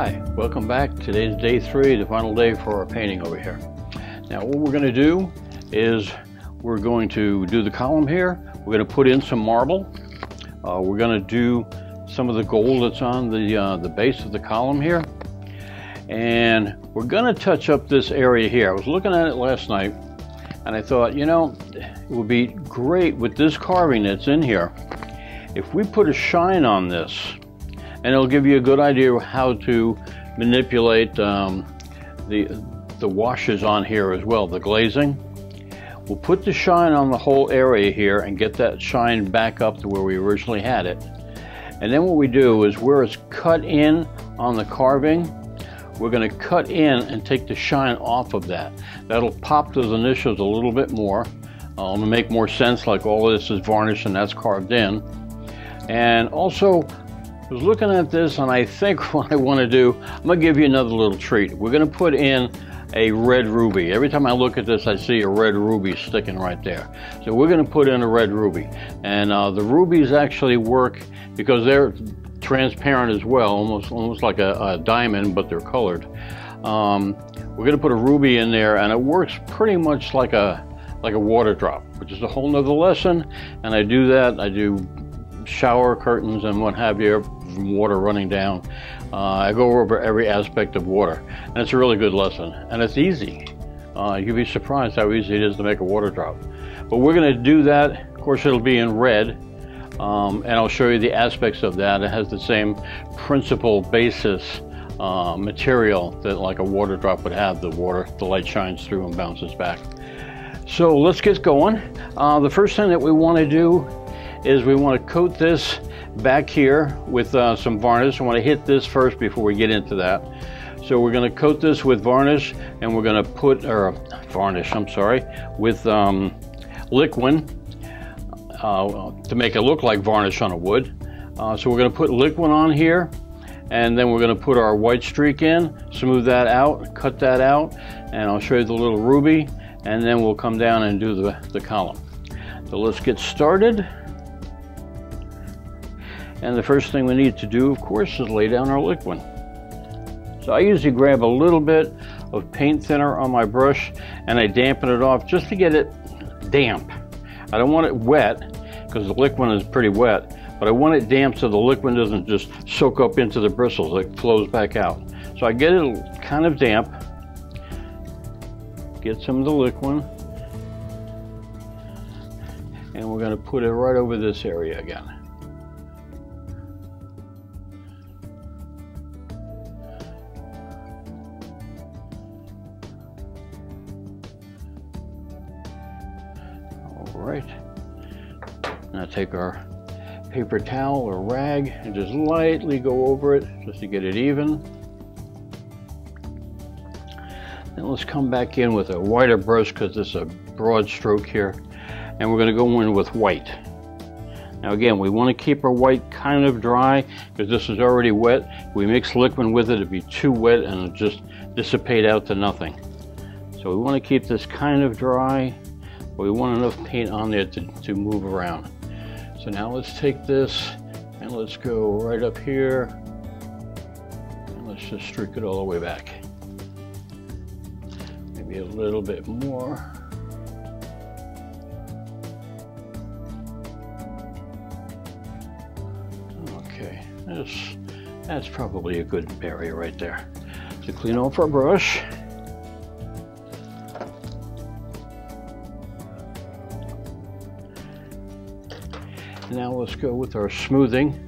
Hi, welcome back. Today's day 3, the final day for our painting over here. Now what we're going to do is we're going to do the column here. We're going to put in some marble. We're going to do some of the gold that's on the base of the column here. And we're going to touch up this area here. I was looking at it last night and I thought, you know, it would be great with this carving that's in here if we put a shine on this. And it'll give you a good idea of how to manipulate the washes on here as well, the glazing. We'll put the shine on the whole area here and get that shine back up to where we originally had it. And then what we do is where it's cut in on the carving, we're going to cut in and take the shine off of that. That'll pop those initials a little bit more. To make more sense, like all of this is varnished and that's carved in. And also, I was looking at this and I think what I want to do, I'm going to give you another little treat. We're going to put in a red ruby. Every time I look at this, I see a red ruby sticking right there. So we're going to put in a red ruby. And the rubies actually work because they're transparent as well, almost like a diamond, but they're colored. We're going to put a ruby in there and it works pretty much like a water drop, which is a whole nother lesson. And I do that, I do shower curtains and what have you, water running down. I go over every aspect of water, and it's a really good lesson, and it's easy. You'd be surprised how easy it is to make a water drop. But we're going to do that. Of course, it'll be in red, and I'll show you the aspects of that. It has the same principal basis material that like a water drop would have. The light shines through and bounces back. So let's get going. The first thing that we want to do is we want to coat this back here with some varnish. I want to hit this first before we get into that. So we're going to coat this with varnish, and we're going to put, with liquid to make it look like varnish on a wood. So we're going to put liquid on here, and then we're going to put our white streak in, smooth that out, cut that out, and I'll show you the little ruby, and then we'll come down and do the column. So let's get started. And the first thing we need to do, of course, is lay down our liquid. So I usually grab a little bit of paint thinner on my brush and I dampen it off just to get it damp. I don't want it wet because the liquid is pretty wet, but I want it damp so the liquid doesn't just soak up into the bristles, it flows back out. So I get it kind of damp, get some of the liquid, and we're going to put it right over this area again. Right. Now take our paper towel or rag and just lightly go over it just to get it even. Then let's come back in with a whiter brush because this is a broad stroke here, and we're going to go in with white. Now again, we want to keep our white kind of dry because this is already wet. If we mix liquid with it, it'd be too wet and it'll just dissipate out to nothing. So we want to keep this kind of dry. We want enough paint on there to move around. So now let's take this and let's go right up here and let's just streak it all the way back. Maybe a little bit more. Okay, that's probably a good area right there. So clean off our brush. Now let's go with our smoothing,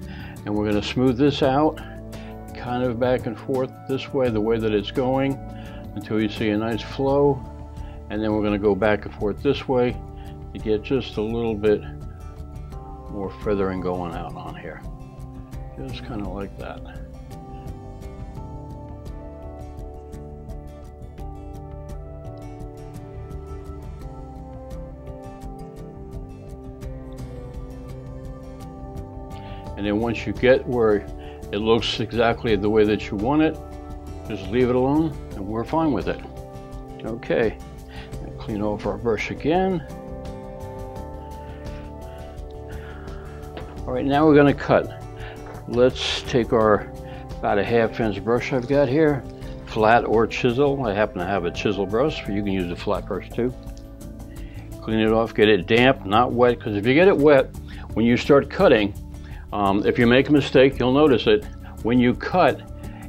and we're going to smooth this out kind of back and forth this way, the way that it's going, until you see a nice flow, and then we're going to go back and forth this way to get just a little bit more feathering going out on here, just kind of like that. And then once you get where it looks exactly the way that you want it, just leave it alone and we're fine with it. Okay, clean off our brush again. All right, now we're going to cut. Let's take our About a 1/2 inch brush I've got here, flat or chisel. I happen to have a chisel brush, but you can use a flat brush too. Clean it off, get it damp, not wet, because if you get it wet, when you start cutting, if you make a mistake, you'll notice it. When you cut,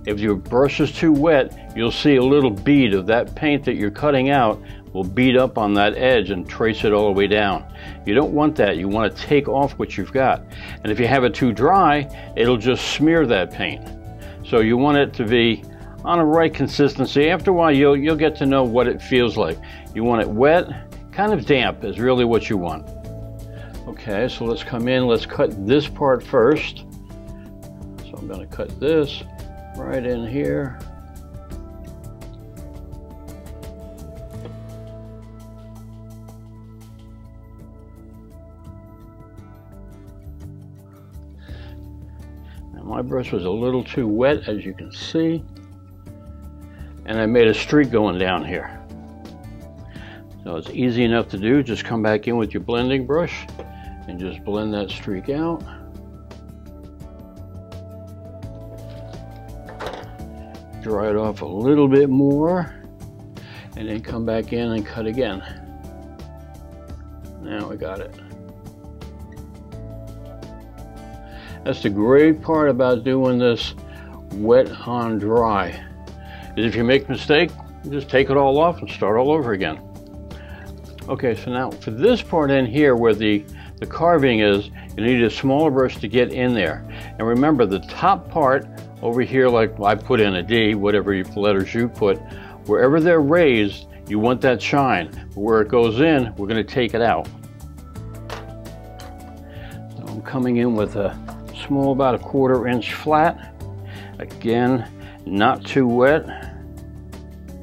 if your brush is too wet, you'll see a little bead of that paint that you're cutting out will bead up on that edge and trace it all the way down. You don't want that. You want to take off what you've got. And if you have it too dry, it'll just smear that paint. So you want it to be on a right consistency. After a while, you'll get to know what it feels like. You want it wet, kind of damp is really what you want. Okay, so let's come in, let's cut this part first. So I'm going to cut this right in here. Now my brush was a little too wet, as you can see, and I made a streak going down here. So it's easy enough to do. Just come back in with your blending brush and just blend that streak out. Dry it off a little bit more and then come back in and cut again. Now we got it. That's the great part about doing this wet on dry, is if you make a mistake, you just take it all off and start all over again. Okay, so now for this part in here where the carving is, you need a smaller brush to get in there. And remember, the top part over here, like I put in a D, whatever letters you put, wherever they're raised, you want that shine. But where it goes in, we're going to take it out. So I'm coming in with a small, about a 1/4 inch flat. Again, not too wet.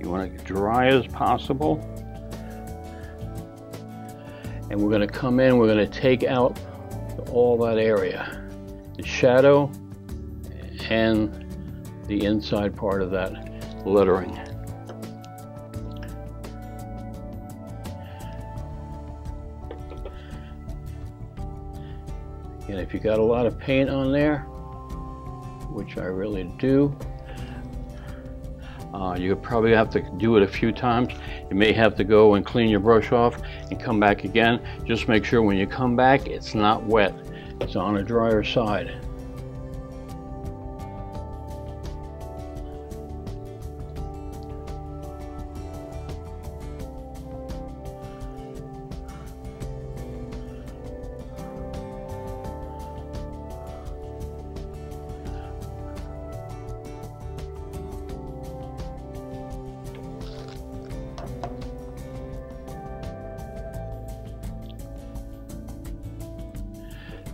You want it dry as possible. And we're going to come in, we're going to take out all that area, the shadow and the inside part of that lettering. And if you got a lot of paint on there, which I really do, you probably have to do it a few times. You may have to go and clean your brush off and come back again. Just make sure when you come back, it's not wet. It's on a drier side.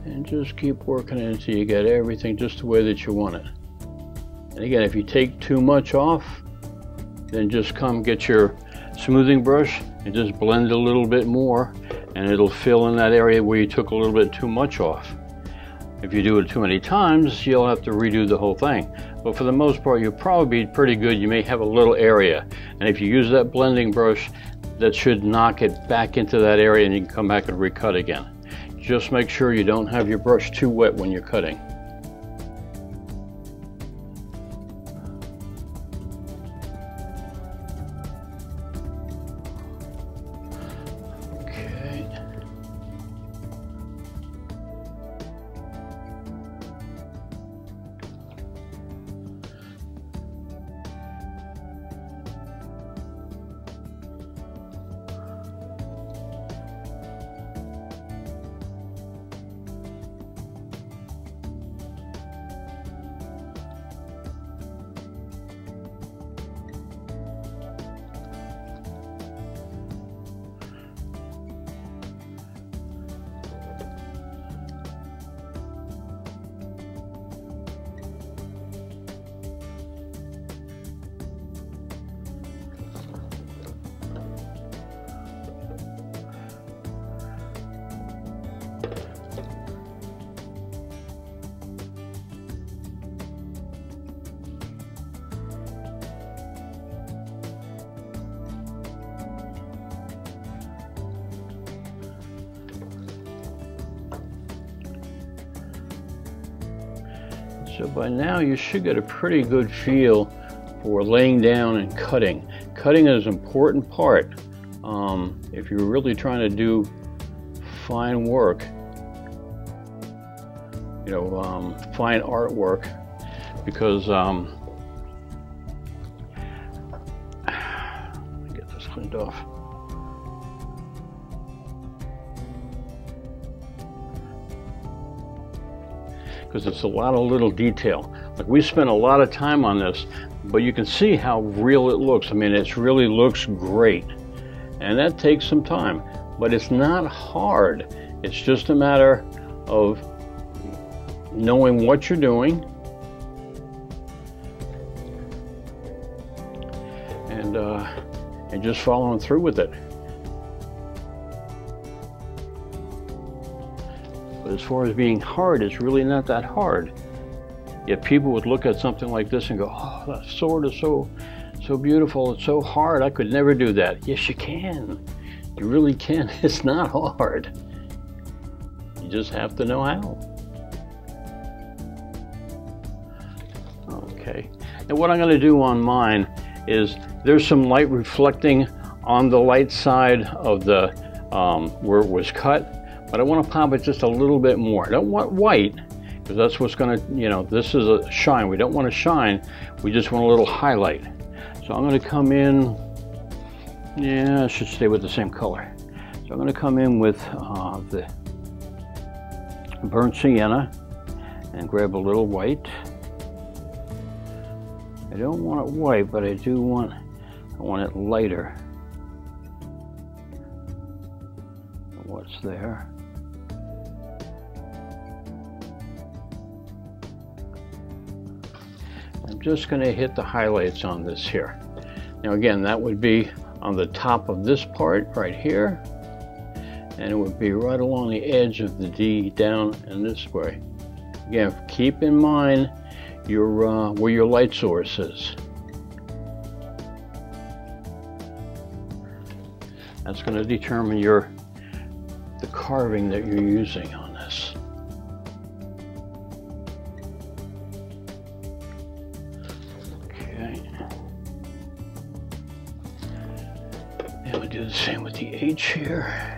And just keep working it until you get everything just the way that you want it. And again, if you take too much off, then just come get your smoothing brush and just blend a little bit more, and it'll fill in that area where you took a little bit too much off. If you do it too many times, you'll have to redo the whole thing. But for the most part, you'll probably be pretty good. You may have a little area. And if you use that blending brush, that should knock it back into that area and you can come back and recut again. Just make sure you don't have your brush too wet when you're cutting. Okay. So by now you should get a pretty good feel for laying down and cutting. Cutting is an important part if you're really trying to do fine work, you know, fine artwork, because let me get this cleaned off. Because it's a lot of little detail. Like, we spent a lot of time on this, but you can see how real it looks. I mean, it really looks great. And that takes some time, but it's not hard. It's just a matter of knowing what you're doing and just following through with it. But as far as being hard, it's really not that hard. Yet people would look at something like this and go, oh, that sword is so beautiful, it's so hard, I could never do that. Yes, you can. You really can. It's not hard. You just have to know how. Okay. And what I'm going to do on mine is there's some light reflecting on the light side of the where it was cut, but I want to pop it just a little bit more. I don't want white, because that's what's going to, you know, this is a shine. We don't want to shine, we just want a little highlight. So I'm going to come in, yeah, I should stay with the same color. So I'm going to come in with the burnt sienna and grab a little white. I don't want it white, but I want it lighter than what's there. I'm just going to hit the highlights on this here. Now again, that would be on the top of this part right here, and it would be right along the edge of the D down in this way. Again, keep in mind your where your light source is. That's going to determine the carving that you're using on this. Okay. Now we do the same with the H here.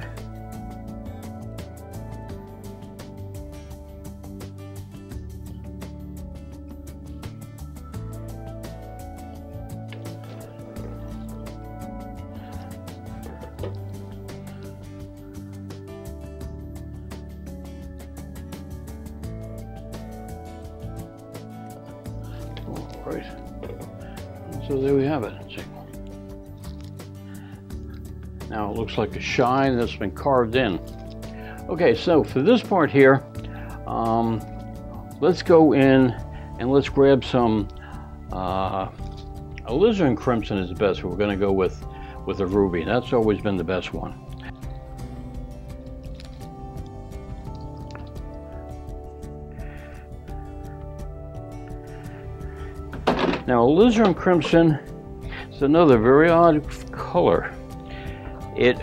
Right. So there we have it. Now it looks like a shine that's been carved in. Okay, so for this part here, let's go in and let's grab some alizarin crimson is the best. We're going to go with a ruby. That's always been the best one. Now, alizarin crimson is another very odd color. It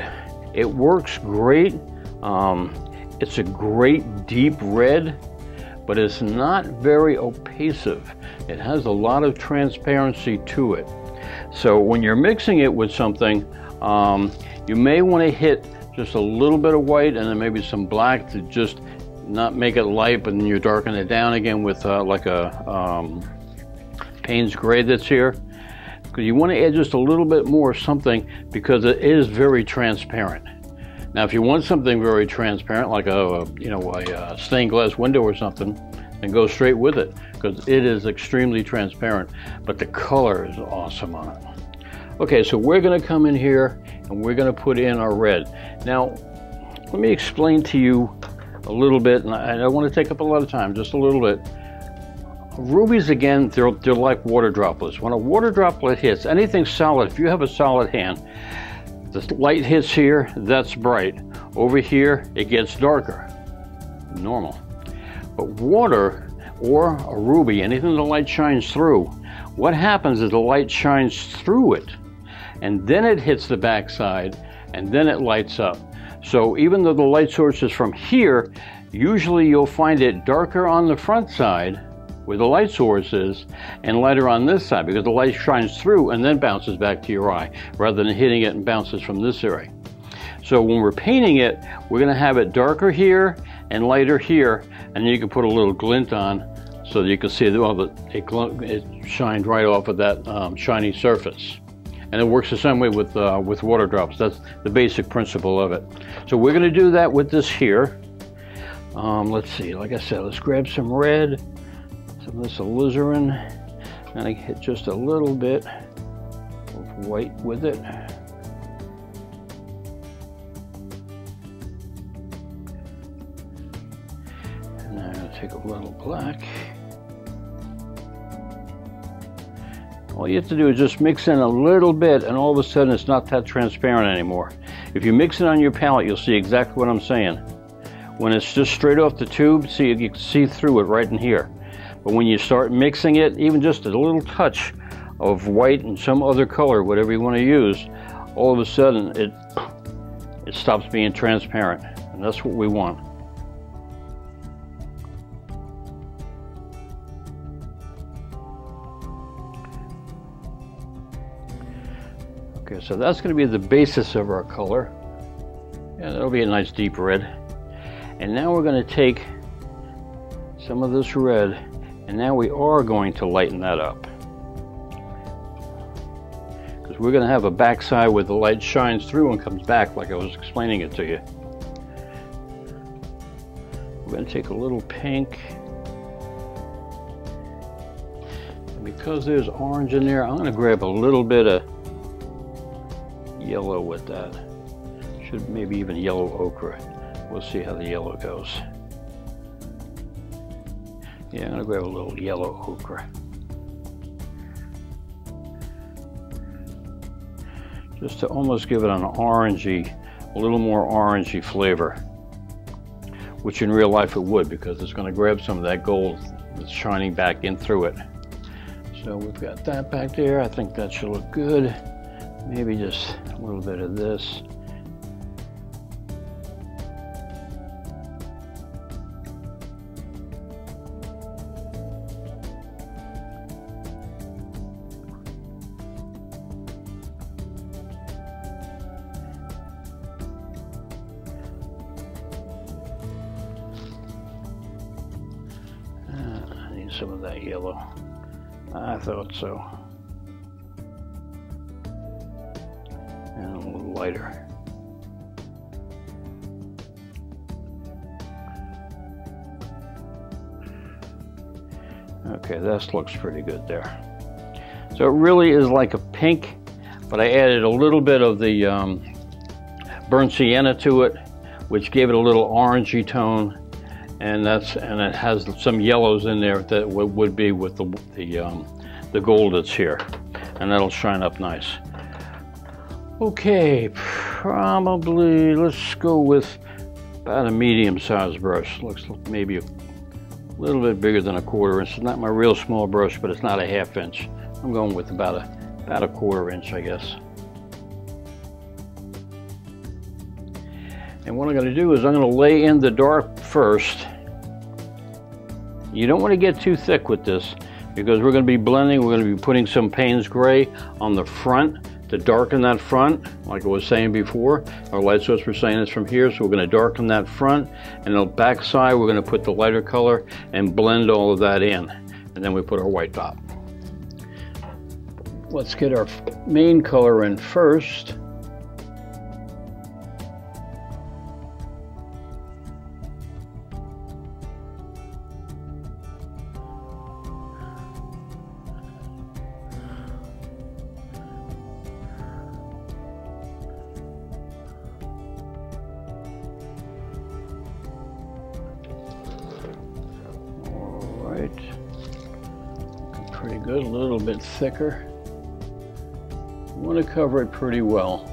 works great. It's a great deep red, but it's not very opaque. It has a lot of transparency to it. So when you're mixing it with something, you may want to hit just a little bit of white and then maybe some black to just not make it light, but then you darken it down again with like a Payne's gray that's here, because you want to add just a little bit more something, because it is very transparent. Now if you want something very transparent, like a stained glass window or something, then go straight with it, because it is extremely transparent, but the color is awesome on it. Okay, so we're going to come in here and we're going to put in our red. Now let me explain to you a little bit, and I don't want to take up a lot of time, just a little bit. Rubies, again, they're like water droplets. When a water droplet hits anything solid, if you have a solid hand, the light hits here, that's bright. Over here, it gets darker. Normal. But water or a ruby, anything the light shines through, what happens is the light shines through it, and then it hits the backside, and then it lights up. So even though the light source is from here, usually you'll find it darker on the front side where the light source is and lighter on this side, because the light shines through and then bounces back to your eye rather than hitting it and bounces from this area. So when we're painting it, we're going to have it darker here and lighter here, and then you can put a little glint on so that you can see it shined right off of that shiny surface. And it works the same way with water drops. That's the basic principle of it. So we're going to do that with this here. Let's see, like I said, let's grab some red, some of this alizarin, and I hit just a little bit of white with it. And then I'm going to take a little black. All you have to do is just mix in a little bit, and all of a sudden it's not that transparent anymore. If you mix it on your palette, you'll see exactly what I'm saying. When it's just straight off the tube, see, you can see through it right in here. But when you start mixing it, even just a little touch of white and some other color, whatever you want to use, all of a sudden it stops being transparent, and that's what we want. Okay, so that's going to be the basis of our color. Yeah, that'll be a nice deep red. And now we're going to take some of this red, and now we are going to lighten that up. Because we're going to have a backside where the light shines through and comes back like I was explaining it to you. We're going to take a little pink. And because there's orange in there, I'm going to grab a little bit of yellow with that. Should maybe even yellow ochre. We'll see how the yellow goes. Yeah, I'm going to grab a little yellow ochre. Just to almost give it an orangey, a little more orangey flavor. Which in real life it would, because it's going to grab some of that gold that's shining back in through it. So we've got that back there. I think that should look good. Maybe just a little bit of this. I need some of that yellow. I thought so. And a little lighter. Okay, this looks pretty good there. So it really is like a pink, but I added a little bit of the burnt sienna to it, which gave it a little orangey tone, and it has some yellows in there that would be with the gold that's here, and that'll shine up nice. Okay, probably let's go with about a medium-sized brush. Looks maybe a little bit bigger than a 1/4 inch. It's not my real small brush, but it's not a 1/2 inch. I'm going with about a 1/4 inch, I guess. And what I'm going to do is I'm going to lay in the dark first. You don't want to get too thick with this, because we're going to be blending. We're going to be putting some Payne's Gray on the front to darken that front, like I was saying before. Our light source we're saying is from here, so we're going to darken that front, and the back side we're going to put the lighter color and blend all of that in, and then we put our white dot. Let's get our main color in first. Pretty good, a little bit thicker. You want to cover it pretty well.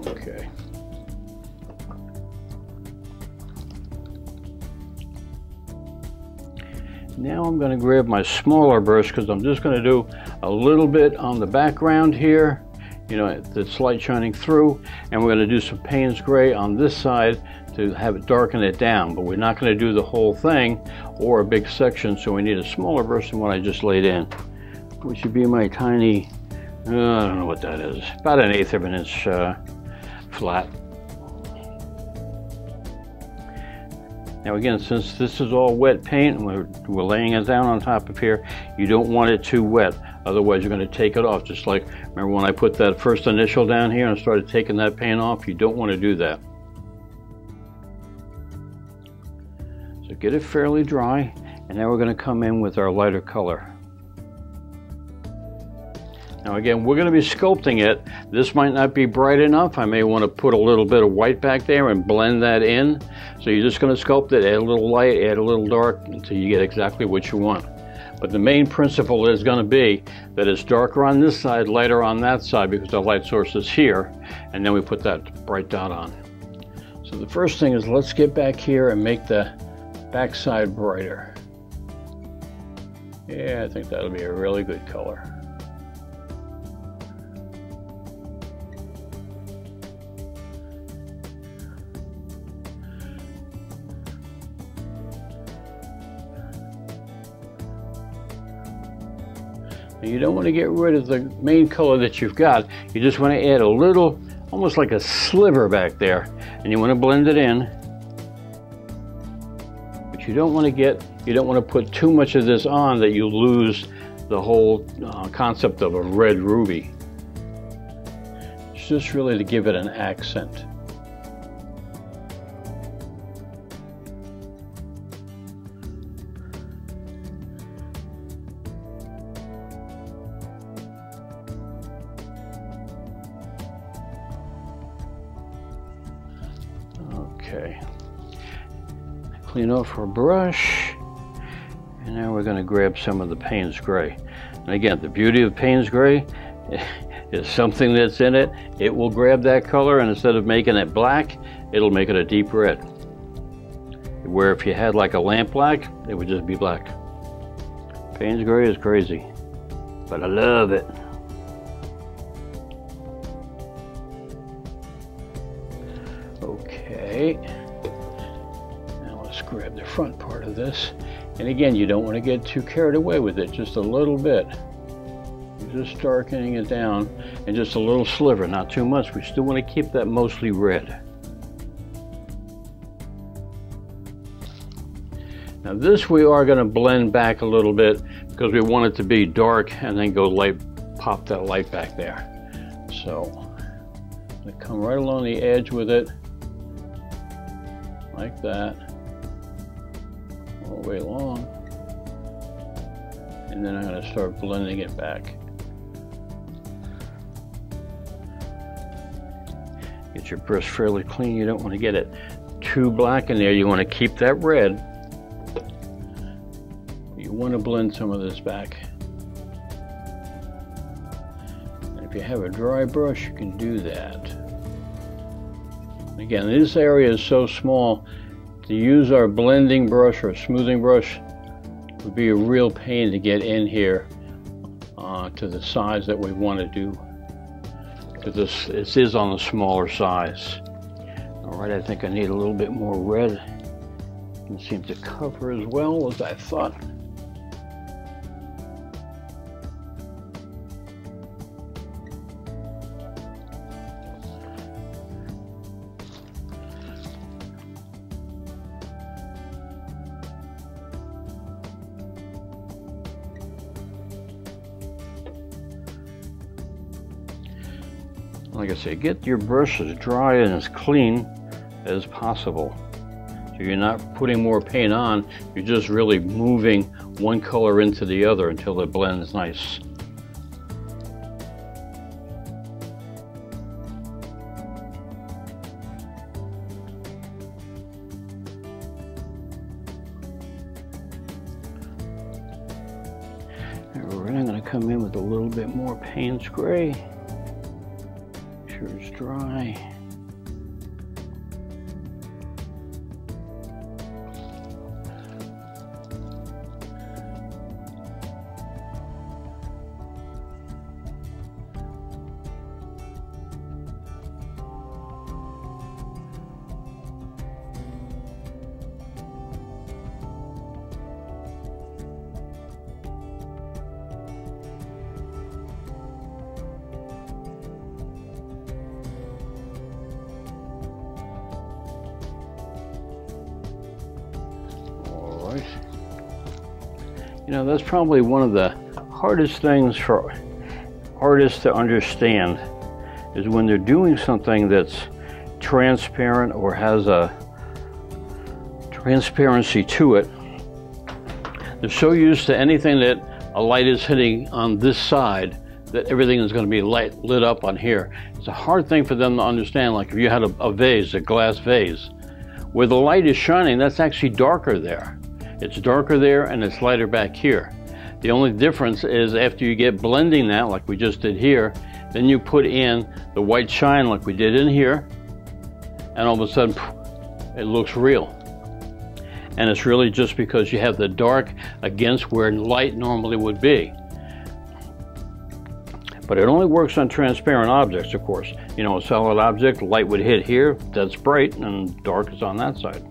Okay. Now I'm going to grab my smaller brush because I'm just going to do a little bit on the background here, you know, that's light shining through, and we're going to do some Payne's gray on this side to have it darken it down, but we're not going to do the whole thing or a big section, so we need a smaller brush than what I just laid in, which would be my tiny, I don't know what that is, about 1/8 of an inch flat. Now again, since this is all wet paint and we're laying it down on top of here, you don't want it too wet, otherwise you're going to take it off. Just like, remember when I put that first initial down here and started taking that paint off? You don't want to do that. So get it fairly dry, and now we're going to come in with our lighter color. Now again, we're going to be sculpting it. This might not be bright enough. I may want to put a little bit of white back there and blend that in. So you're just going to sculpt it, add a little light, add a little dark until you get exactly what you want. But the main principle is going to be that it's darker on this side, lighter on that side, because the light source is here, and then we put that bright dot on. So the first thing is, let's get back here and make the back side brighter. Yeah, I think that'll be a really good color. You don't want to get rid of the main color that you've got. You just want to add a little, almost like a sliver back there, and you want to blend it in. But you don't want to put too much of this on that you lose the whole concept of a red ruby. It's just really to give it an accent. Okay, clean off our brush, and now we're going to grab some of the Payne's gray. And again, the beauty of Payne's gray is something that's in it. It will grab that color, and instead of making it black, it'll make it a deep red. Where if you had like a lamp black, it would just be black. Payne's gray is crazy, but I love it. Okay, now let's grab the front part of this. And again, you don't want to get too carried away with it, just a little bit. You're just darkening it down, and just a little sliver, not too much. We still want to keep that mostly red. Now this we are going to blend back a little bit because we want it to be dark and then go light, pop that light back there. So I'm going to come right along the edge with it. Like that, all the way along, and then I'm going to start blending it back. Get your brush fairly clean. You don't want to get it too black in there. You want to keep that red. You want to blend some of this back. And if you have a dry brush, you can do that. Again, this area is so small, to use our blending brush or smoothing brush would be a real pain to get in here to the size that we want to do, because this is on the smaller size. All right, I think I need a little bit more red. It seems to cover as well as I thought. Like I say, get your brush as dry and as clean as possible. So you're not putting more paint on, you're just really moving one color into the other until it blends nice. And I'm going to come in with a little bit more Payne's gray. It's dry. You know, that's probably one of the hardest things for artists to understand, is when they're doing something that's transparent or has a transparency to it. They're so used to anything that a light is hitting on this side that everything is going to be lit up on here. It's a hard thing for them to understand. Like if you had a vase, a glass vase, where the light is shining, that's actually darker there. It's darker there and it's lighter back here. The only difference is after you get blending that, like we just did here, then you put in the white shine like we did in here, and all of a sudden it looks real. And it's really just because you have the dark against where light normally would be. But it only works on transparent objects, of course. You know, a solid object, light would hit here, that's bright, and dark is on that side.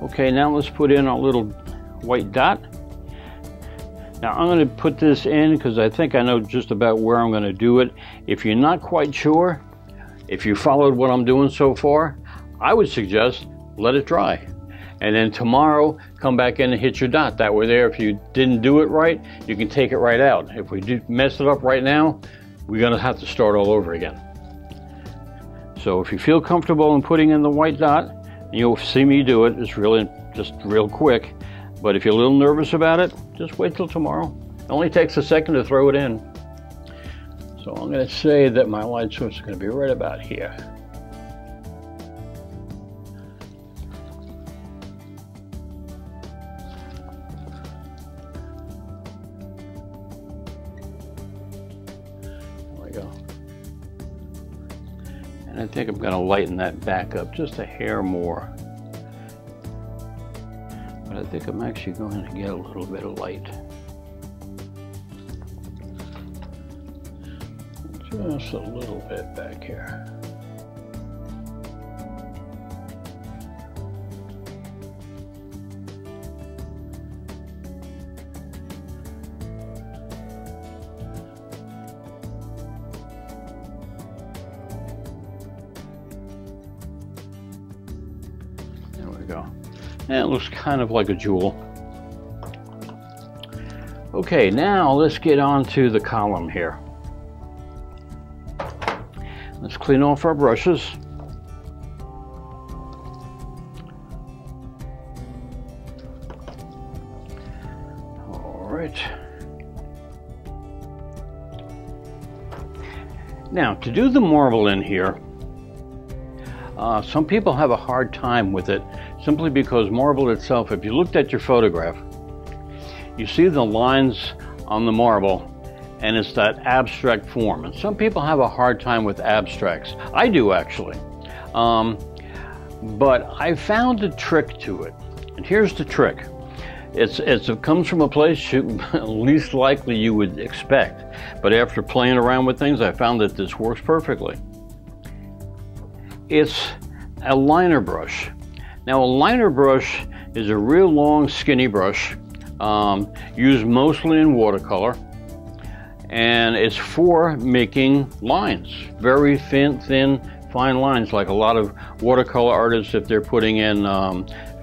Okay, now let's put in our little white dot. Now I'm going to put this in because I think I know just about where I'm going to do it. If you're not quite sure, if you followed what I'm doing so far, I would suggest let it dry. And then tomorrow, come back in and hit your dot. That way there, if you didn't do it right, you can take it right out. If we do mess it up right now, we're gonna have to start all over again. So if you feel comfortable in putting in the white dot, and you'll see me do it, it's really just real quick. But if you're a little nervous about it, just wait till tomorrow. It only takes a second to throw it in. So I'm gonna say that my light source is gonna be right about here. Go. And I think I'm going to lighten that back up just a hair more. But I think I'm actually going to get a little bit of light. Just a little bit back here. Go. And it looks kind of like a jewel. Okay, now let's get on to the column here. Let's clean off our brushes. All right. Now, to do the marble in here, some people have a hard time with it simply because marble itself, if you looked at your photograph, you see the lines on the marble and it's that abstract form. And some people have a hard time with abstracts. I do actually. But I found a trick to it. And here's the trick. It comes from a place least likely you would expect. But after playing around with things, I found that this works perfectly. It's a liner brush. Now a liner brush is a real long skinny brush used mostly in watercolor, and it's for making lines, very thin fine lines, like a lot of watercolor artists, if they're putting in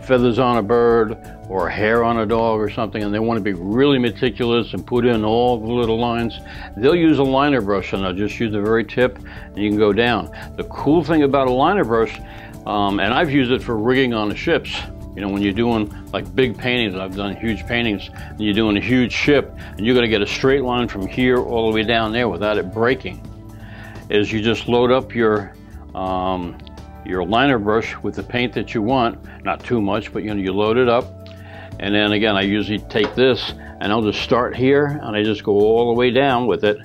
feathers on a bird or hair on a dog or something, and they want to be really meticulous and put in all the little lines, they'll use a liner brush, and they'll just use the very tip and you can go down. The cool thing about a liner brush, and I've used it for rigging on the ships, you know, when you're doing like big paintings, I've done huge paintings, and you're doing a huge ship and you're going to get a straight line from here all the way down there without it breaking, is you just load up your liner brush with the paint that you want, not too much, but you know, you load it up. And then again, I usually take this and I'll just start here and I just go all the way down with it,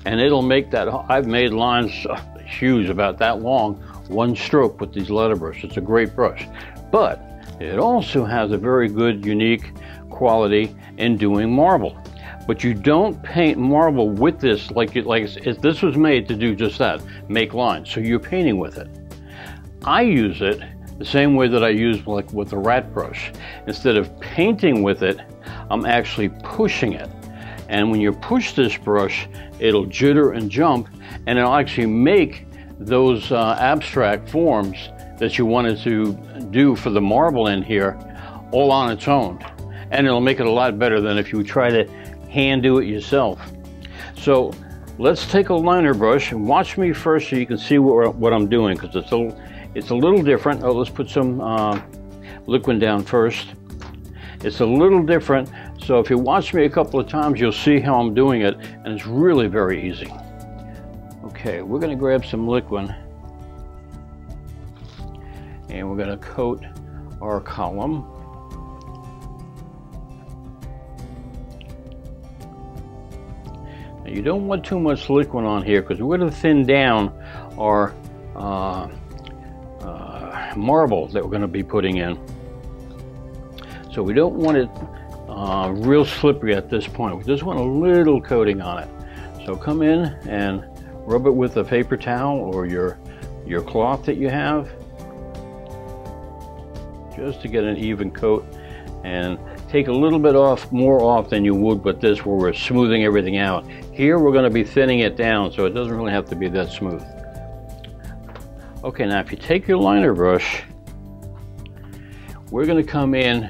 and it'll make that. I've made lines huge, about that long, one stroke with these letter brushes. It's a great brush, but it also has a very good unique quality in doing marble. But you don't paint marble with this this was made to do just that, make lines. So you're painting with it. I use it the same way that I use like with the rat brush. Instead of painting with it, I'm actually pushing it. And when you push this brush, it'll jitter and jump, and it'll actually make those abstract forms that you wanted to do for the marble in here all on its own. and it'll make it a lot better than if you try to hand do it yourself. So let's take a liner brush and watch me first so you can see what I'm doing, because it's a little different. Oh, let's put some liquid down first. It's a little different, so if you watch me a couple of times, you'll see how I'm doing it, and it's really very easy. Okay, we're going to grab some liquid, and we're going to coat our column. Now, you don't want too much liquid on here, because we're going to thin down our marble that we're going to be putting in. So we don't want it real slippery at this point. We just want a little coating on it. So come in and rub it with a paper towel or your cloth that you have, just to get an even coat, and take a little bit more off than you would with this, where we're smoothing everything out. Here we're going to be thinning it down, so it doesn't really have to be that smooth. Okay, now if you take your liner brush, we're going to come in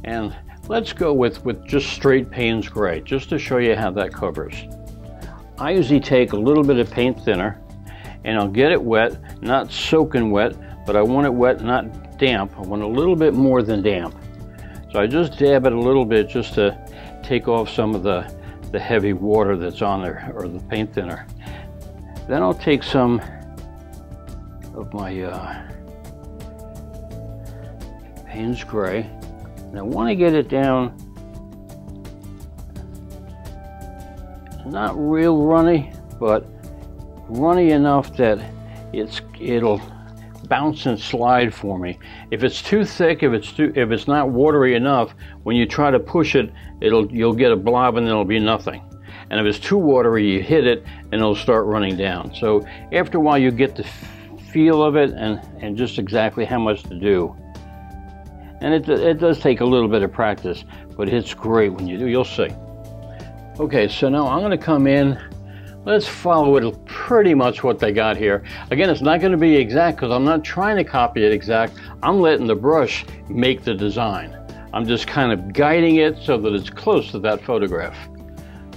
and let's go with just straight Payne's Gray, just to show you how that covers. I usually take a little bit of paint thinner, and I'll get it wet, not soaking wet, but I want it wet, not damp. I want a little bit more than damp. So I just dab it a little bit just to take off some of the heavy water that's on there, or the paint thinner. Then I'll take some of my Payne's Gray, and I want to get it down, not real runny, but runny enough that it'll bounce and slide for me. If it's too thick, if it's not watery enough, when you try to push it, you'll get a blob and it'll be nothing. And if it's too watery, you hit it and it'll start running down. So after a while, you get the feel of it and just exactly how much to do. And it does take a little bit of practice, but it's great when you do. You'll see. Okay, so now I'm going to come in. Let's follow it pretty much what they got here. Again, it's not going to be exact, because I'm not trying to copy it exact. I'm letting the brush make the design. I'm just kind of guiding it so that it's close to that photograph.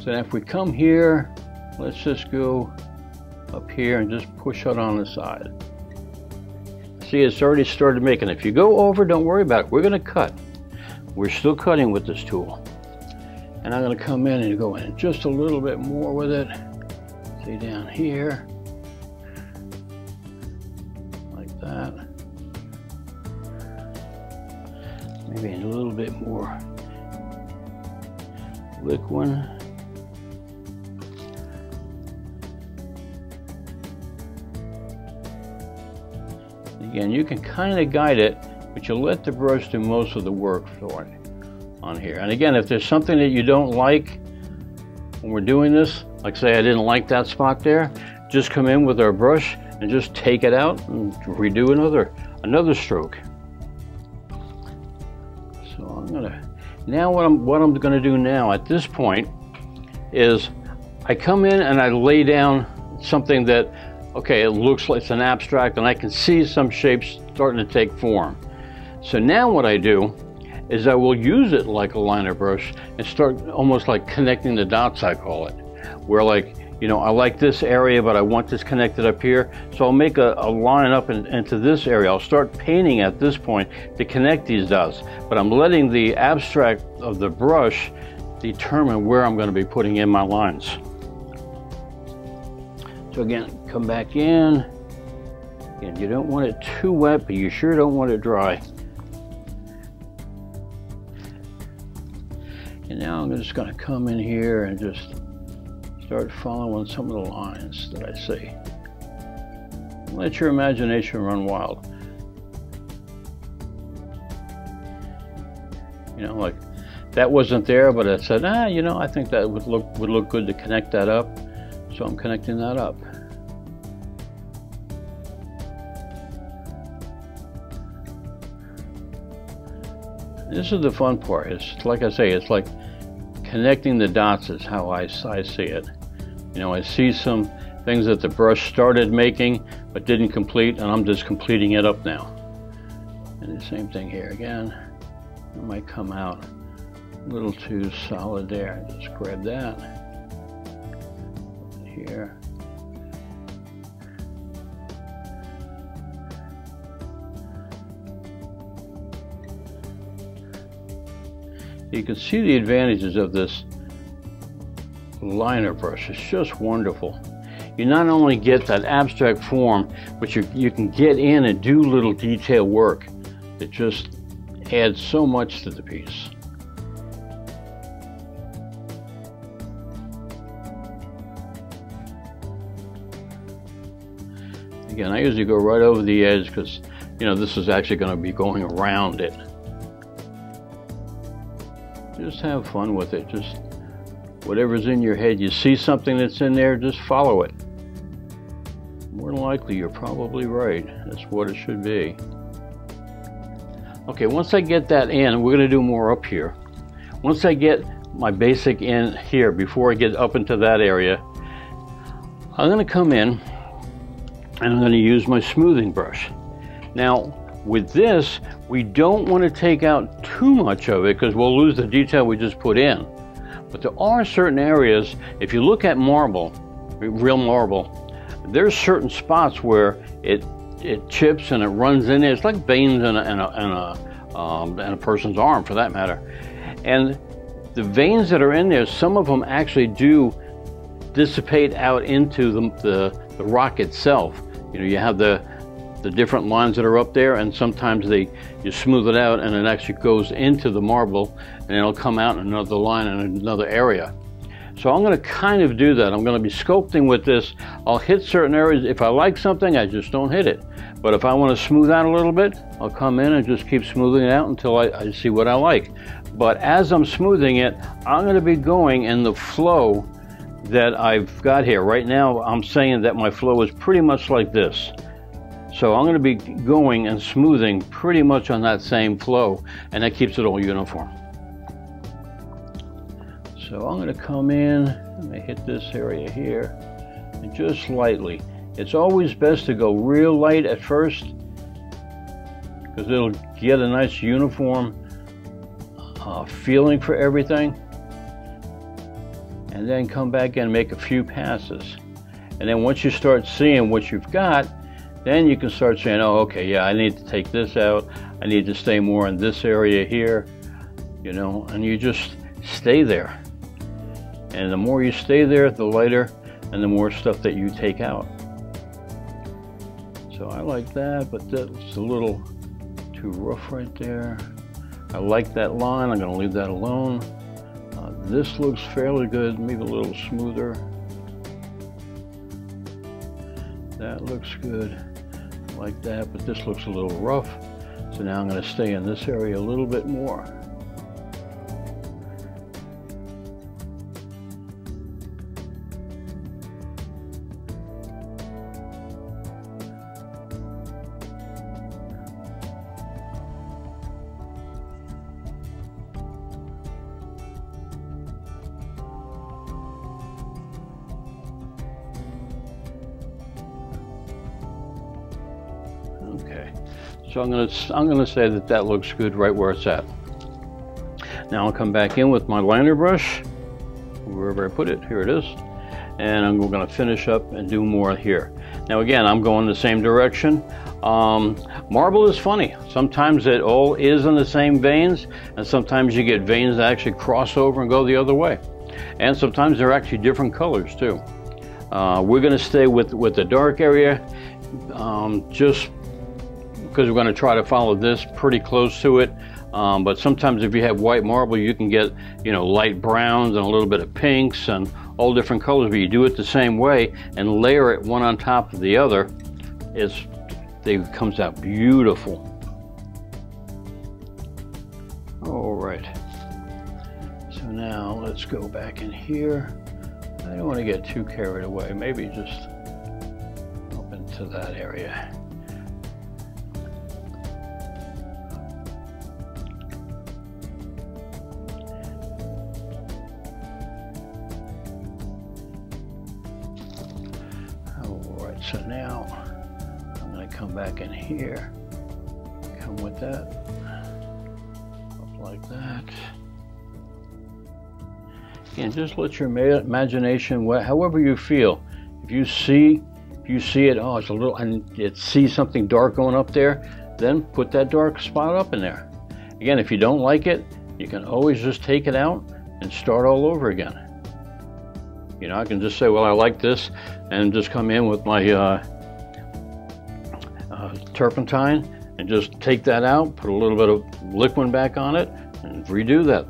So if we come here, let's just go up here and just push it on the side. See, it's already started making it. If you go over, don't worry about it. We're going to cut. We're still cutting with this tool. And I'm going to come in and go in just a little bit more with it. See, down here, like that. Maybe a little bit more liquid. Again, you can kind of guide it, but you let the brush do most of the work for it on here. And again, if there's something that you don't like when we're doing this, like say I didn't like that spot there, just come in with our brush and just take it out and redo another stroke. So I'm gonna, now what I'm gonna do now at this point is I come in and I lay down something that, okay, it looks like it's an abstract and I can see some shapes starting to take form. So now what I do is I will use it like a liner brush and start almost like connecting the dots, I call it. Where, like, you know, I like this area, but I want this connected up here. So I'll make a line up into this area. I'll start painting at this point to connect these dots. But I'm letting the abstract of the brush determine where I'm going to be putting in my lines. So again, come back in. Again, you don't want it too wet, but you sure don't want it dry. And now I'm just going to come in here and just start following some of the lines that I see. Let your imagination run wild. You know, like that wasn't there, but I said, you know, I think that would look good to connect that up. So I'm connecting that up. This is the fun part. It's like I say, it's like connecting the dots is how I see it. You know, I see some things that the brush started making but didn't complete, and I'm just completing it up now. And the same thing here again. It might come out A little too solid there. Just grab that here. You can see the advantages of this liner brush. It's just wonderful. You not only get that abstract form, but you can get in and do little detail work that just adds so much to the piece. Again, I usually go right over the edge because, you know, this is actually going to be going around it. Just have fun with it. Just whatever's in your head, you see something that's in there, just follow it. More than likely, you're probably right. That's what it should be. Okay, once I get that in, we're going to do more up here. Once I get my basic in here, before I get up into that area, I'm going to come in and I'm going to use my smoothing brush. Now, with this, we don't want to take out too much of it because we'll lose the detail we just put in. But there are certain areas, if you look at marble, real marble, there's certain spots where it chips and it runs in there. It's like veins in a person's arm, for that matter. And the veins that are in there, some of them actually do dissipate out into the rock itself. You know, you have the different lines that are up there, and sometimes you smooth it out and it actually goes into the marble and it'll come out in another line in another area. So I'm going to kind of do that. I'm going to be sculpting with this. I'll hit certain areas. If I like something, I just don't hit it. But if I want to smooth out a little bit, I'll come in and just keep smoothing it out until I see what I like. But as I'm smoothing it, I'm going to be going in the flow that I've got here. Right now, I'm saying that my flow is pretty much like this. So I'm going to be going and smoothing pretty much on that same flow, and that keeps it all uniform. So I'm going to come in, I'm going to hit this area here, and just lightly. It's always best to go real light at first, because it'll get a nice uniform feeling for everything. And then come back and make a few passes. And then once you start seeing what you've got, then you can start saying, oh, okay, yeah, I need to take this out. I need to stay more in this area here, you know, and you just stay there. And the more you stay there, the lighter and the more stuff that you take out. So I like that, but that's a little too rough right there. I like that line. I'm going to leave that alone. This looks fairly good, maybe a little smoother. That looks good, like that, but this looks a little rough. So now I'm going to stay in this area a little bit more. Okay, so I'm gonna say that looks good right where it's at. Now I'll come back in with my liner brush, wherever I put it. Here it is, and I'm going to finish up and do more here. Now again, I'm going the same direction. Marble is funny. Sometimes it all is in the same veins, and sometimes you get veins that actually cross over and go the other way. And sometimes they're actually different colors too. We're going to stay with the dark area, just because we're going to try to follow this pretty close to it. But sometimes if you have white marble, you can get, you know, light browns and a little bit of pinks and all different colors, but you do it the same way and layer it one on top of the other, it comes out beautiful. All right, so now let's go back in here. I don't want to get too carried away, maybe just up into that area. So now I'm going to come back in here, come with that, up like that, And just let your imagination, however you feel. If you see it, oh, it's a little, and it sees something dark going up there, then put that dark spot up in there. Again, if you don't like it, you can always just take it out and start all over again. You know, I can just say, well, I like this, and just come in with my turpentine and just take that out, put a little bit of liquid back on it, and redo that.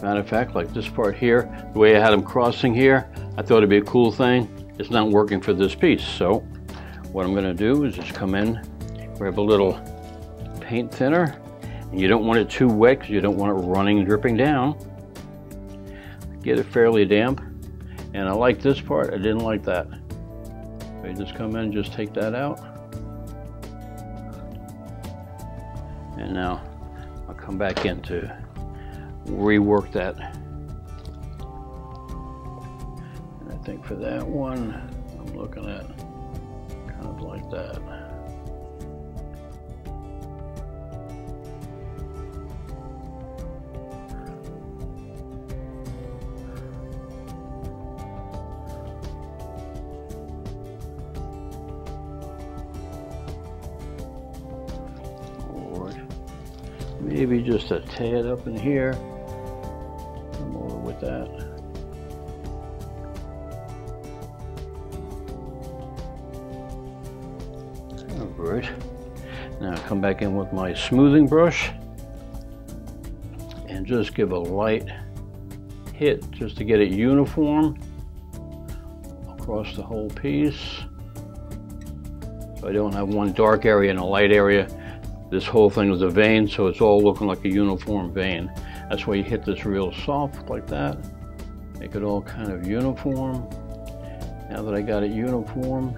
Matter of fact, like this part here, the way I had them crossing here, I thought it'd be a cool thing. It's not working for this piece. So what I'm gonna do is just come in, grab a little paint thinner, and you don't want it too wet because you don't want it running and dripping down. Get it fairly damp. And I like this part, I didn't like that. So you just come in and just take that out. And now I'll come back in to rework that. And I think for that one, I'm looking at kind of like that. Or maybe just a tad up in here. Come over with that. All right. Now come back in with my smoothing brush and just give a light hit just to get it uniform across the whole piece. So I don't have one dark area and a light area. This whole thing is a vein, so it's all looking like a uniform vein. That's why you hit this real soft like that. Make it all kind of uniform. Now that I got it uniform,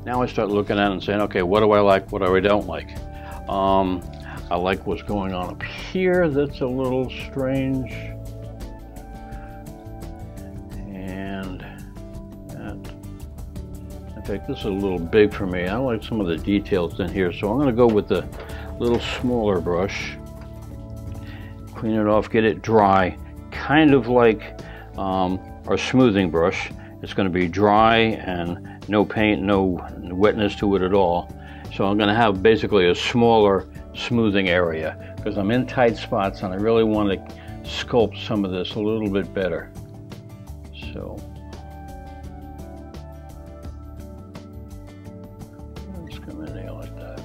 now I start looking at it and saying, okay, what do I like, what do I don't like? I like what's going on up here. That's a little strange. And that, in fact, this is a little big for me. I like some of the details in here, so I'm gonna go with the little smaller brush. Clean it off, get it dry, kind of like our smoothing brush. It's going to be dry and no paint, no wetness to it at all. So I'm going to have basically a smaller smoothing area because I'm in tight spots and I really want to sculpt some of this a little bit better. So let's come in there like that.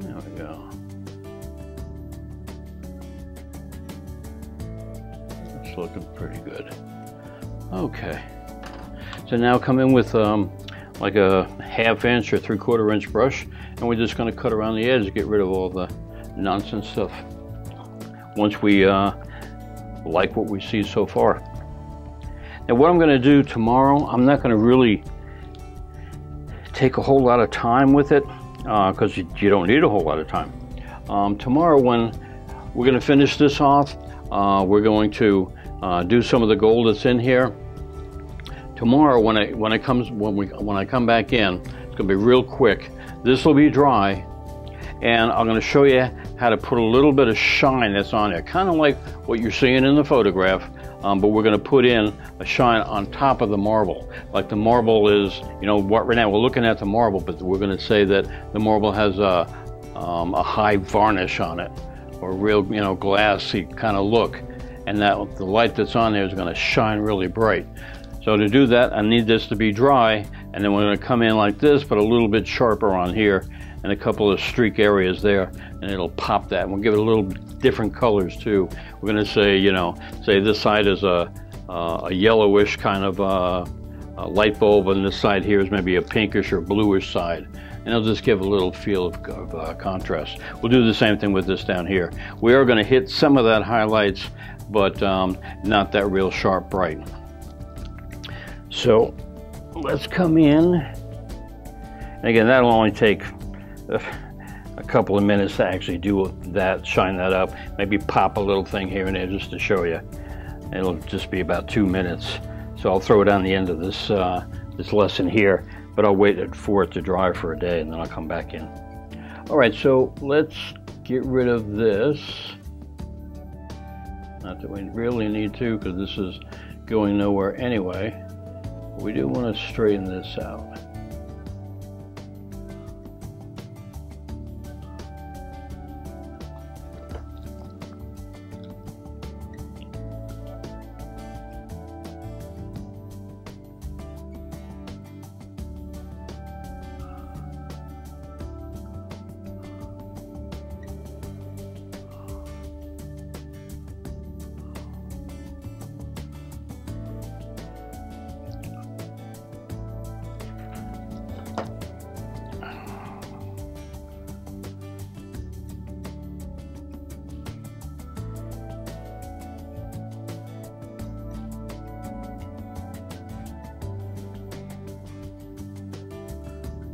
There we go. It's looking pretty good. Okay. So now come in with like a 1/2 inch or 3/4 inch brush, and we're just going to cut around the edge to get rid of all the nonsense stuff. Once we like what we see so far. Now what I'm going to do tomorrow, I'm not going to really take a whole lot of time with it because you don't need a whole lot of time. Tomorrow when we're going to finish this off, we're going to do some of the gold that's in here. Tomorrow when I come back in, it's going to be real quick. This will be dry, and I'm going to show you how to put a little bit of shine that's on there, kind of like what you're seeing in the photograph. But we're going to put in a shine on top of the marble. Like the marble is, you know, what right now we're looking at the marble, but we're going to say that the marble has a high varnish on it, or real, you know, glassy kind of look, and that the light that's on there is going to shine really bright. So to do that, I need this to be dry, and then we're going to come in like this, but a little bit sharper on here, and a couple of streak areas there, and it'll pop that. And we'll give it a little different colors too. We're going to say, you know, say this side is a yellowish kind of a light bulb, and this side here is maybe a pinkish or bluish side. And it'll just give a little feel of contrast. We'll do the same thing with this down here. We are going to hit some of that highlights, but not that real sharp bright. So let's come in. And again, that'll only take a couple of minutes to actually do that, shine that up, maybe pop a little thing here and there just to show you. It'll just be about 2 minutes. So I'll throw it on the end of this this lesson here, but I'll wait for it to dry for a day and then I'll come back in. All right, so let's get rid of this. Not that we really need to, because this is going nowhere anyway. We do want to straighten this out.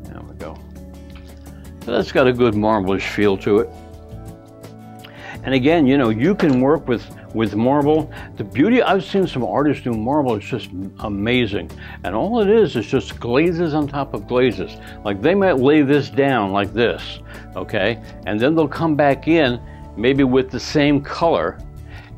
There we go. So that's got a good marblish feel to it. And again, you know, you can work with marble. The beauty, I've seen some artists do marble, it's just amazing. And all it is just glazes on top of glazes. Like they might lay this down like this, okay? And then they'll come back in maybe with the same color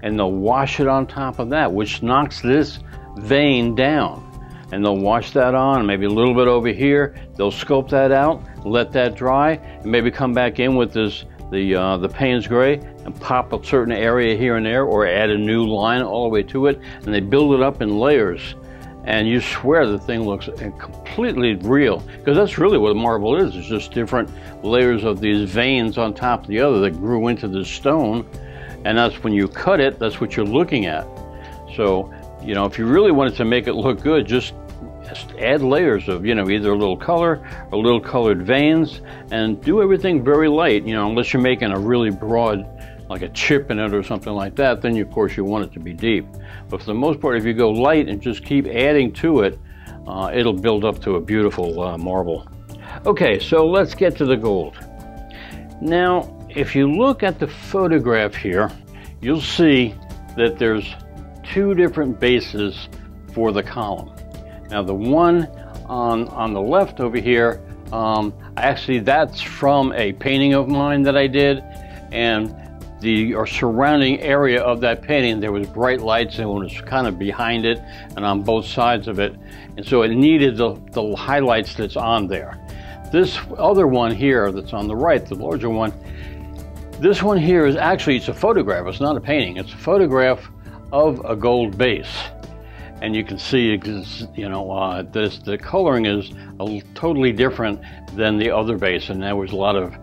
and they'll wash it on top of that, which knocks this vein down. And they'll wash that on, maybe a little bit over here. They'll sculpt that out, let that dry, and maybe come back in with this the Payne's Gray and pop a certain area here and there, or add a new line all the way to it, and they build it up in layers. And you swear the thing looks completely real, because that's really what marble is. It's just different layers of these veins on top of the other that grew into the stone, and that's when you cut it, that's what you're looking at. So, you know, if you really wanted to make it look good, just add layers of, you know, either a little color or little colored veins, and do everything very light, you know, unless you're making a really broad, like a chip in it or something like that, then of course you want it to be deep. But for the most part, if you go light and just keep adding to it, it'll build up to a beautiful marble. Okay, so let's get to the gold. Now, if you look at the photograph here, you'll see that there's two different bases for the column. Now the one on the left over here, actually that's from a painting of mine that I did, and the surrounding area of that painting, there was bright lights and it was kind of behind it and on both sides of it, and so it needed the highlights that's on there. This other one here that's on the right, the larger one, this one here is actually, it's a photograph, it's not a painting, it's a photograph of a gold base. And you can see, you know, the coloring is totally different than the other base, and there was a lot of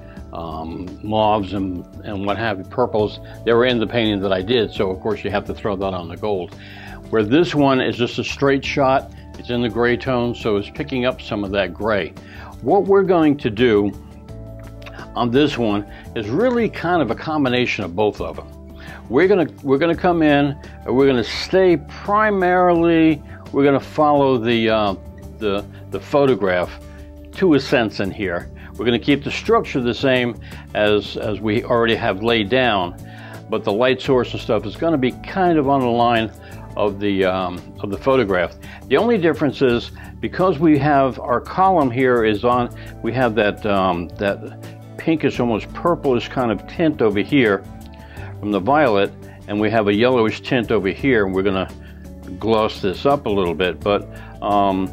mauves and what have you, purples. They were in the painting that I did, so of course you have to throw that on the gold. Where this one is just a straight shot, it's in the gray tone, so it's picking up some of that gray. What we're going to do on this one is really kind of a combination of both of them. We're gonna come in and we're gonna stay primarily, we're gonna follow the photograph to a sense in here. We're gonna keep the structure the same as we already have laid down, but the light source and stuff is gonna be kind of on the line of the photograph. The only difference is, because we have our column here is on, we have that pinkish, almost purplish kind of tint over here from the violet, and we have a yellowish tint over here, and we're going to gloss this up a little bit. But I'm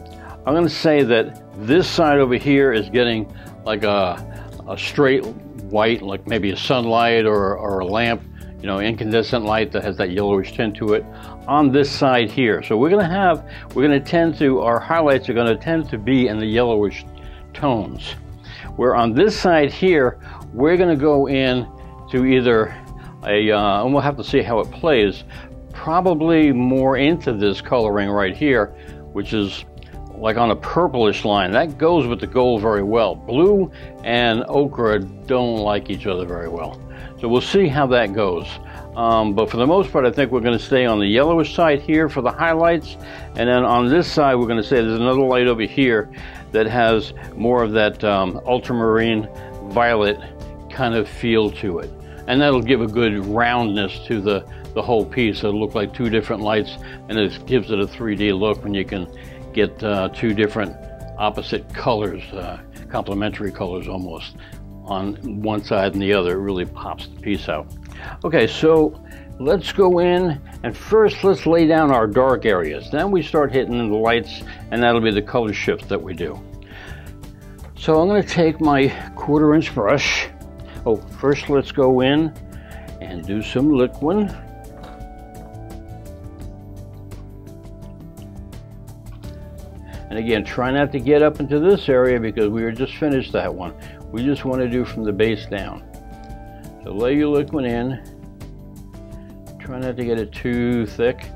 going to say that this side over here is getting like a straight white, like maybe a sunlight or a lamp, you know, incandescent light that has that yellowish tint to it on this side here. So we're going to tend to, our highlights are going to tend to be in the yellowish tones. Where on this side here, we're going to go in to either and we'll have to see how it plays, probably more into this coloring right here, which is like on a purplish line. That goes with the gold very well. Blue and ochre don't like each other very well. So we'll see how that goes. But for the most part, I think we're going to stay on the yellowish side here for the highlights. And then on this side, we're going to say there's another light over here that has more of that ultramarine violet kind of feel to it. And that'll give a good roundness to the whole piece. It'll look like two different lights, and it gives it a 3D look when you can get two different opposite colors, complementary colors almost, on one side and the other. It really pops the piece out. Okay, so let's go in, and first let's lay down our dark areas. Then we start hitting the lights, and that'll be the color shift that we do. So I'm going to take my 1/4 inch brush. Oh, first let's go in and do some liquid. And again, try not to get up into this area because we just finished that one. We just want to do from the base down. So lay your liquid in. Try not to get it too thick.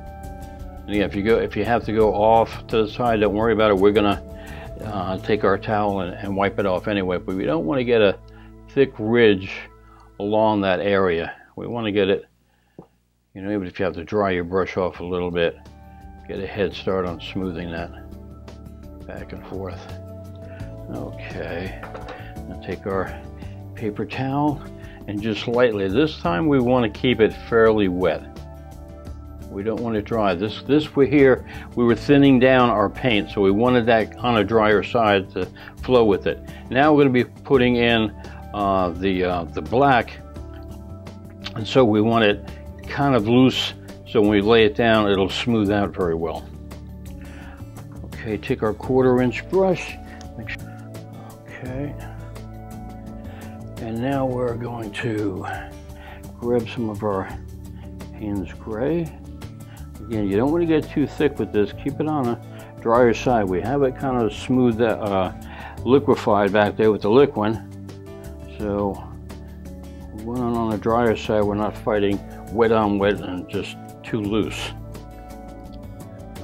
And again, if you have to go off to the side, don't worry about it. We're gonna take our towel and wipe it off anyway. But we don't want to get a thick ridge along that area. We want to get it, you know, even if you have to dry your brush off a little bit, get a head start on smoothing that back and forth. Okay, now take our paper towel and just lightly, this time we want to keep it fairly wet. We don't want it dry. This here, we were thinning down our paint, so we wanted that on a drier side to flow with it. Now we're going to be putting in the black, and so we want it kind of loose, so when we lay it down it'll smooth out very well. Okay, take our 1/4 inch brush. Okay, and now we're going to grab some of our Payne's Gray. Again, you don't want to get too thick with this. Keep it on a drier side. We have it kind of smooth, liquefied back there with the liquid. So when on the drier side, we're not fighting wet on wet and just too loose.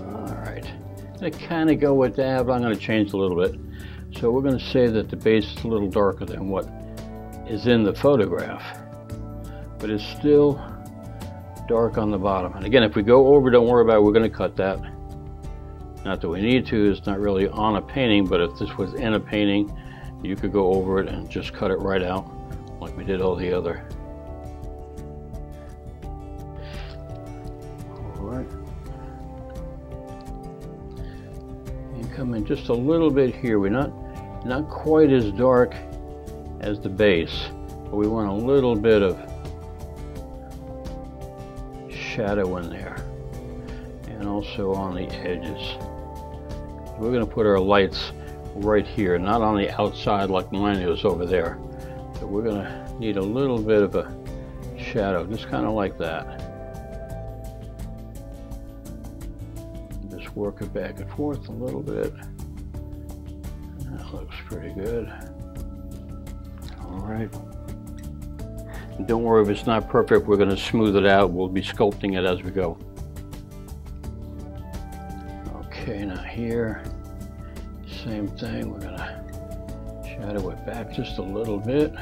All right, I kind of go with that, but I'm going to change a little bit. So we're going to say that the base is a little darker than what is in the photograph, but it's still dark on the bottom. And again, if we go over, don't worry about it. We're going to cut that. Not that we need to. It's not really on a painting, but if this was in a painting, you could go over it and just cut it right out like we did all the other. All right. And come in just a little bit here. We're not quite as dark as the base, but we want a little bit of shadow in there, and also on the edges. We're going to put our lights right here, not on the outside like mine is over there. So we're going to need a little bit of a shadow, just kind of like that. Just work it back and forth a little bit. That looks pretty good. All right. Don't worry if it's not perfect, we're going to smooth it out. We'll be sculpting it as we go. Okay, now here, same thing. We're going to shadow it back just a little bit.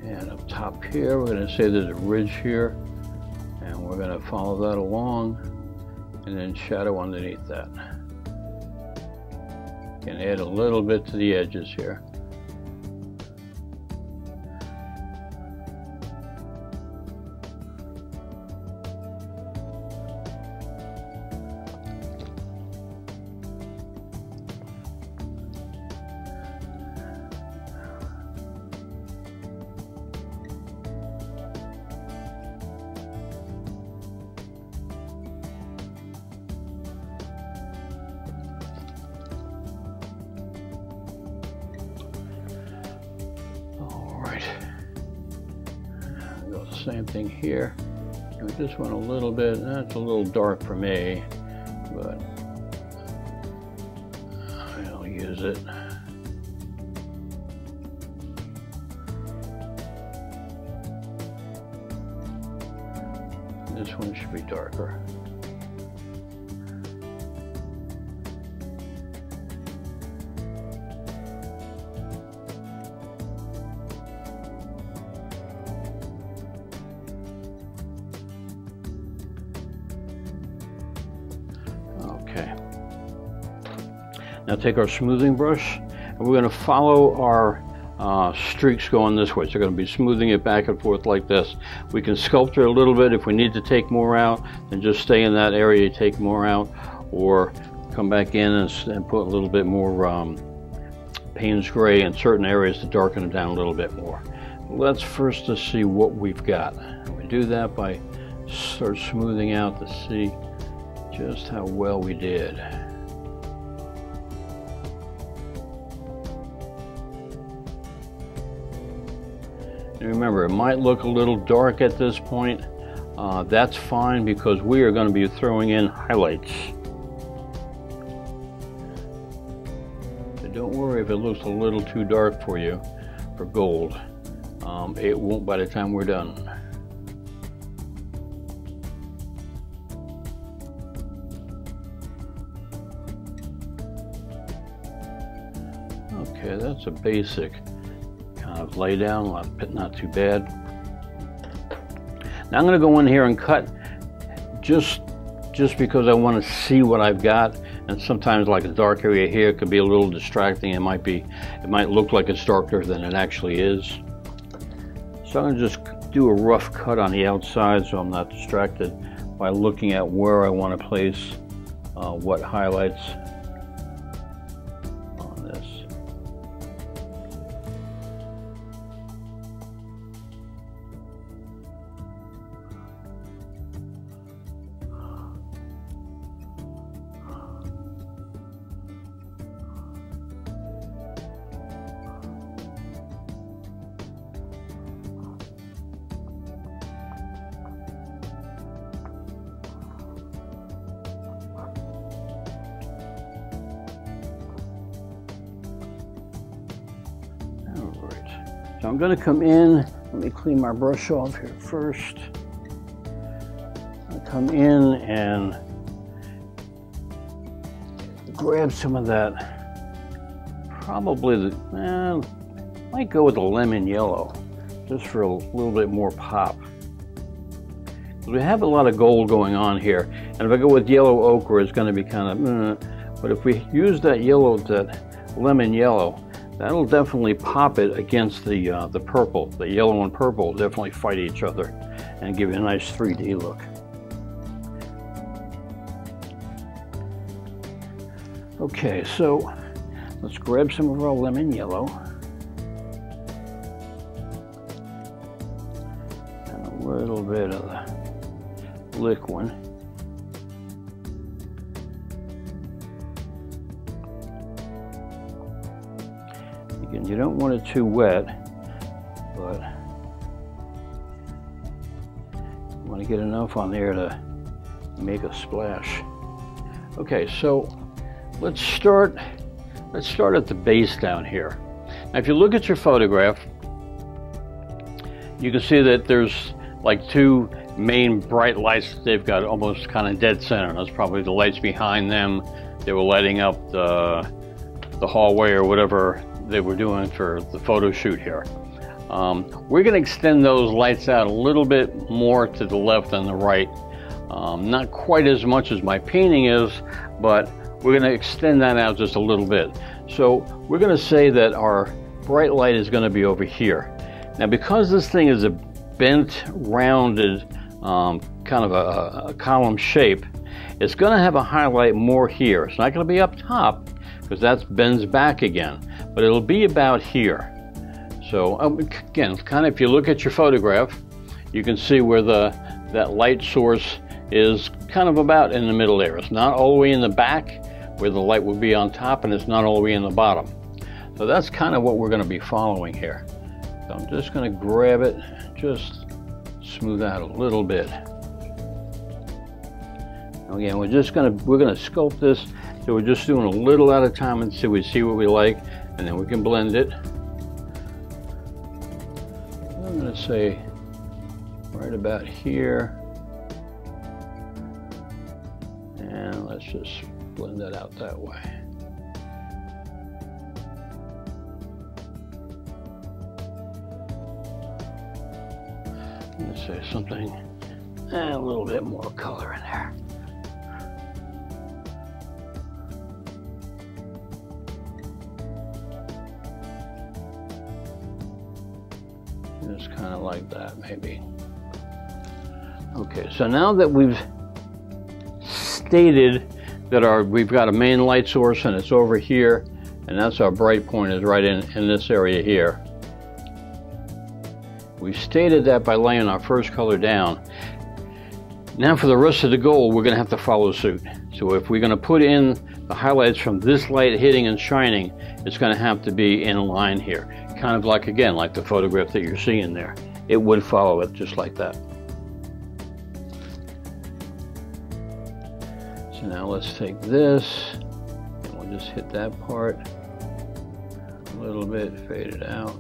And up top here, we're going to say there's a ridge here, and we're going to follow that along and then shadow underneath that. Can add a little bit to the edges here. same thing here. Do this one a little bit. That's a little dark for me, but I'll use it. This one should be darker. Okay. Now take our smoothing brush, and we're going to follow our streaks going this way. So we're going to be smoothing it back and forth like this. We can sculpt it a little bit if we need to take more out, then just stay in that area, take more out, or come back in and put a little bit more Payne's Gray in certain areas to darken it down a little bit more. Let's first just see what we've got. And we do that by start smoothing out to see just how well we did. And remember, it might look a little dark at this point. That's fine because we are going to be throwing in highlights. So don't worry if it looks a little too dark for you for gold. It won't by the time we're done. Okay, that's a basic kind of lay down, not too bad. Now I'm going to go in here and cut just because I want to see what I've got, and sometimes like a dark area here could be a little distracting. It might look like it's darker than it actually is. So I'm going to just do a rough cut on the outside so I'm not distracted by looking at where I want to place what highlights on this. So I'm going to come in, let me clean my brush off here first. I'll come in and grab some of that, probably might go with the lemon yellow, just for a little bit more pop. We have a lot of gold going on here, and if I go with yellow ochre, it's going to be kind of, but if we use that lemon yellow, that'll definitely pop it against the purple. The yellow and purple definitely fight each other and give you a nice 3D look. Okay, so let's grab some of our lemon yellow and a little bit of the liquid. Again, you don't want it too wet, but you want to get enough on there to make a splash. Okay, so let's start at the base down here. Now, if you look at your photograph, you can see that there's like two main bright lights. They've got almost kind of dead center. That's probably the lights behind them. They were lighting up the hallway or whatever they were doing for the photo shoot here. We're going to extend those lights out a little bit more to the left than the right. Not quite as much as my painting is, but we're going to extend that out just a little bit. So we're going to say that our bright light is going to be over here. Now, because this thing is a bent, rounded, kind of a column shape, it's going to have a highlight more here. It's not going to be up top because that bends back again, but it'll be about here. So again, kind of if you look at your photograph, you can see where that light source is kind of about in the middle there. It's not all the way in the back where the light will be on top, and it's not all the way in the bottom. So that's kind of what we're going to be following here. So I'm just going to grab it, just smooth out a little bit. Again, we're gonna sculpt this, so we're just doing a little at a time until we see what we like, and then we can blend it. I'm gonna say right about here, and let's just blend that out that way. I'm gonna say something, and a little bit more color in there. Just kind of like that, maybe. Okay, so now that we've stated that we've got a main light source and it's over here, and that's our bright point is right in this area here. We stated that by laying our first color down. Now for the rest of the gold, we're going to have to follow suit. So if we're going to put in the highlights from this light hitting and shining, it's going to have to be in line here. Kind of like, again, like the photograph that you're seeing there. It would follow it just like that. So now let's take this, and we'll just hit that part a little bit, fade it out.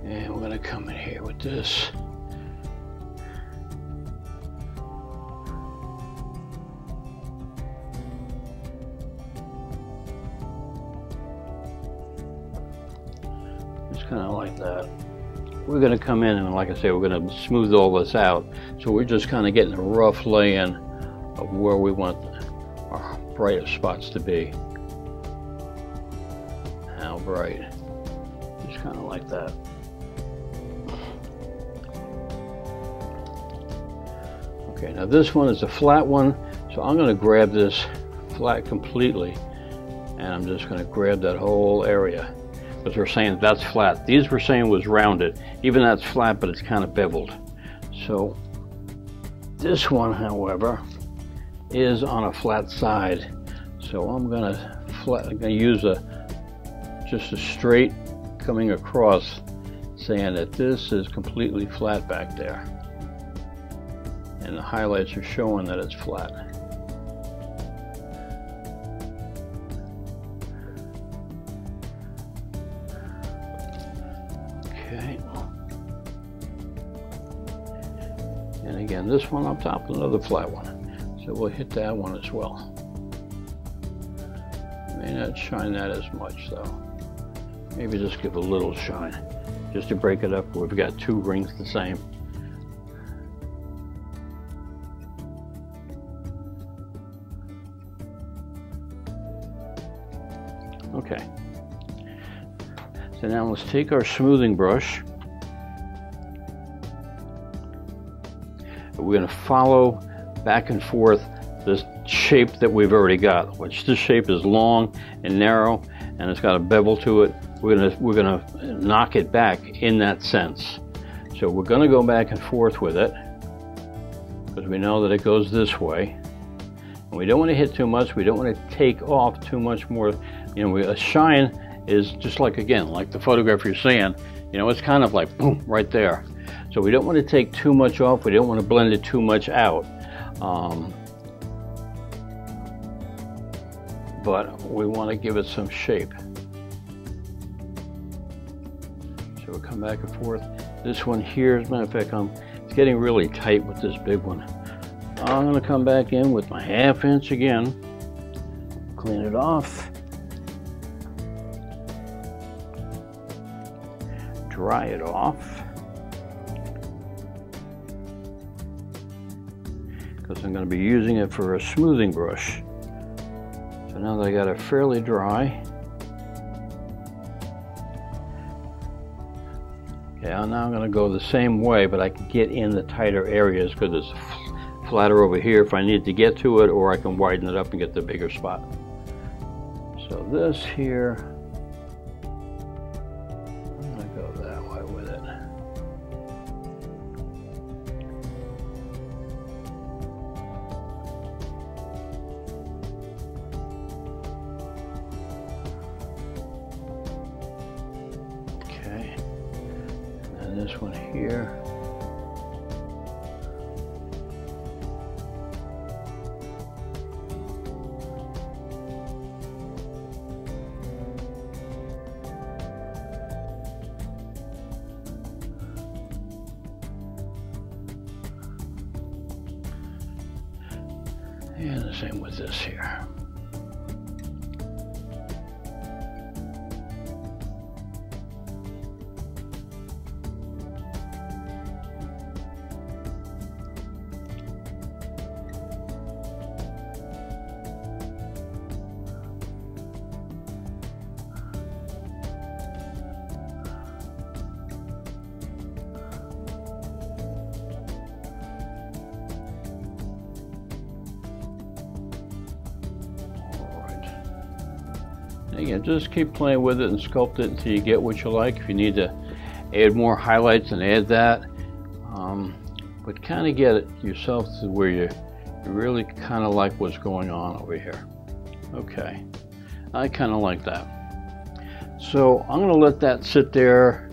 And we're going to come in here with this. Just kind of like that. We're going to come in and, like I say, we're going to smooth all this out. So we're just kind of getting a rough lay-in of where we want our brightest spots to be. How bright. Just kind of like that. Okay, now this one is a flat one, so I'm going to grab this flat completely, and I'm just going to grab that whole area, because we're saying that's flat. These we're saying was rounded. Even that's flat, but it's kind of beveled. So this one, however, is on a flat side. So I'm going to use just a straight coming across, saying that this is completely flat back there. And the highlights are showing that it's flat. Okay. And again, this one up top is another flat one. So we'll hit that one as well. May not shine that as much though. Maybe just give a little shine, just to break it up. We've got two rings the same. Okay, so now let's take our smoothing brush. We're going to follow back and forth this shape that we've already got, which this shape is long and narrow, and it's got a bevel to it. We're gonna knock it back in that sense. So we're going to go back and forth with it, because we know that it goes this way. And we don't want to hit too much. We don't want to take off too much more. You know, a shine is just like, again, like the photograph you're seeing, you know, it's kind of like boom, right there. So we don't want to take too much off. We don't want to blend it too much out. But we want to give it some shape. So we'll come back and forth. This one here, as a matter of fact, it's getting really tight with this big one. I'm going to come back in with my 1/2 inch again, clean it off, dry it off, because I'm going to be using it for a smoothing brush. So now that I got it fairly dry, okay, now I'm going to go the same way, but I can get in the tighter areas because it's flatter over here if I need to get to it, or I can widen it up and get the bigger spot. So this here, I'm going to go that way with it. this one here. And the same with this here. Again, just keep playing with it and sculpt it until you get what you like. If you need to add more highlights, and add that. But kind of get it yourself to where you really kind of like what's going on over here. Okay, I kind of like that. So I'm going to let that sit there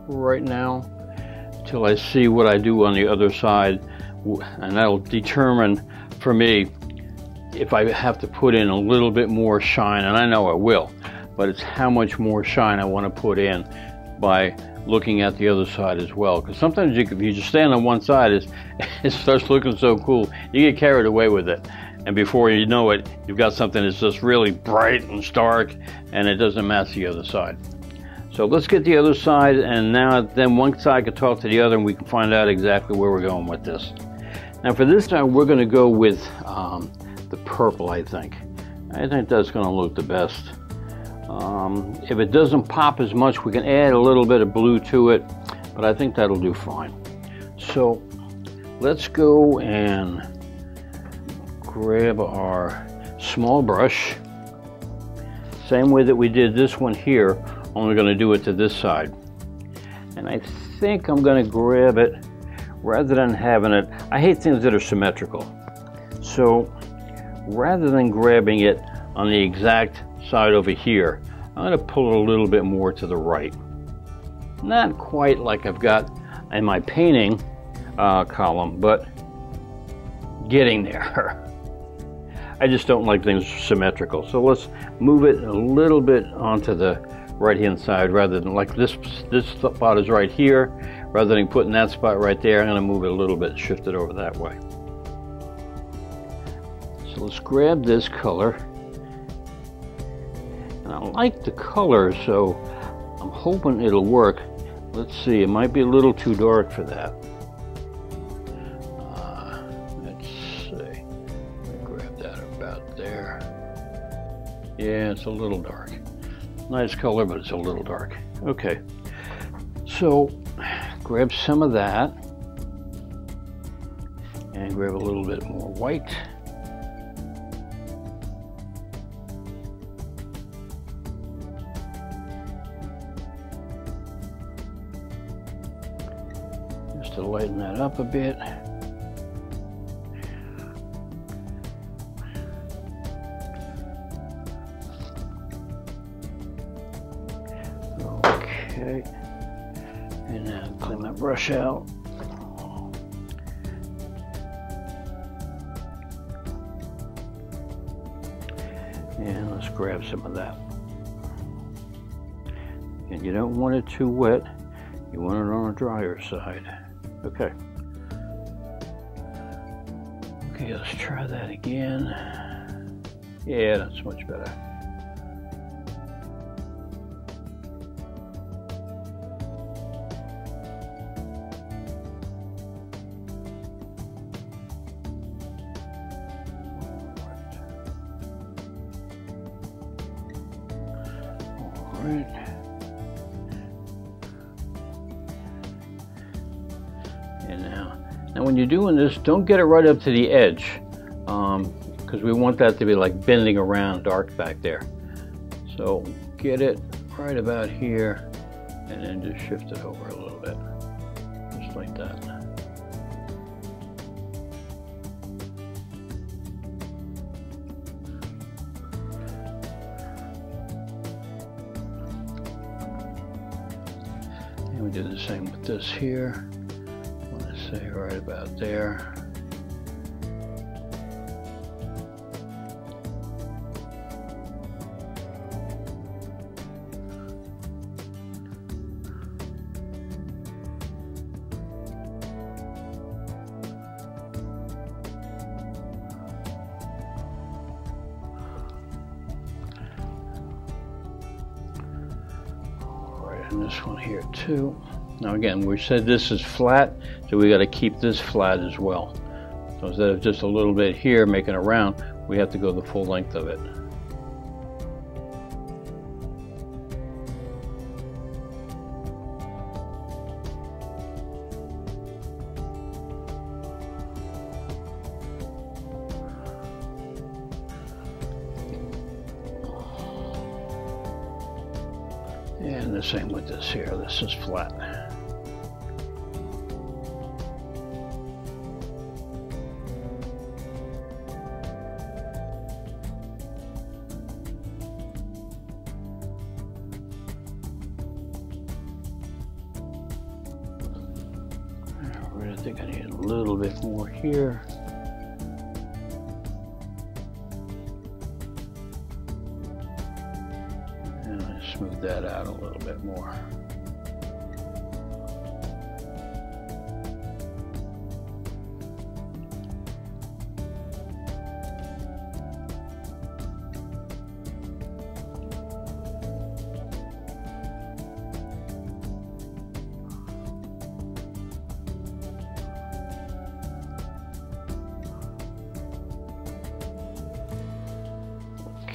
right now till I see what I do on the other side, and that'll determine for me if I have to put in a little bit more shine, and I know I will, but it's how much more shine I want to put in by looking at the other side as well. Because sometimes if you just stand on one side, it starts looking so cool, you get carried away with it. And before you know it, you've got something that's just really bright and stark, and it doesn't match the other side. So let's get the other side, and then one side can talk to the other, and we can find out exactly where we're going with this. Now for this time, we're going to go with the purple, I think. I think that's going to look the best. If it doesn't pop as much, we can add a little bit of blue to it, but I think that'll do fine. So let's go and grab our small brush. Same way that we did this one here, only going to do it to this side. And I think I'm going to grab it, rather than having it, I hate things that are symmetrical. So rather than grabbing it on the exact side over here, I'm going to pull it a little bit more to the right. Not quite like I've got in my painting column, but getting there. I just don't like things symmetrical. So let's move it a little bit onto the right-hand side, rather than like this spot is right here. Rather than putting that spot right there, I'm going to move it a little bit, shift it over that way. So let's grab this color. And I like the color, so I'm hoping it'll work. Let's see, it might be a little too dark for that. Let's see. Let me grab that about there. Yeah, it's a little dark. Nice color, but it's a little dark. Okay. So grab some of that and grab a little bit more white. Just to lighten that up a bit. Okay. And now clean my brush out. And let's grab some of that. And you don't want it too wet. You want it on a drier side. Okay. Okay, let's try that again. Yeah, that's much better. Right. And now when you're doing this, don't get it right up to the edge, because we want that to be like bending around dark back there. So get it right about here, and then just shift it over a little bit, just like that. And we do the same with this here. I want to say right about there. And this one here too. Now again, we said this is flat, so we got to keep this flat as well. So instead of just a little bit here making a round, we have to go the full length of it. And the same with this here, this is flat. I really think I need a little bit more here. Smooth that out a little bit more.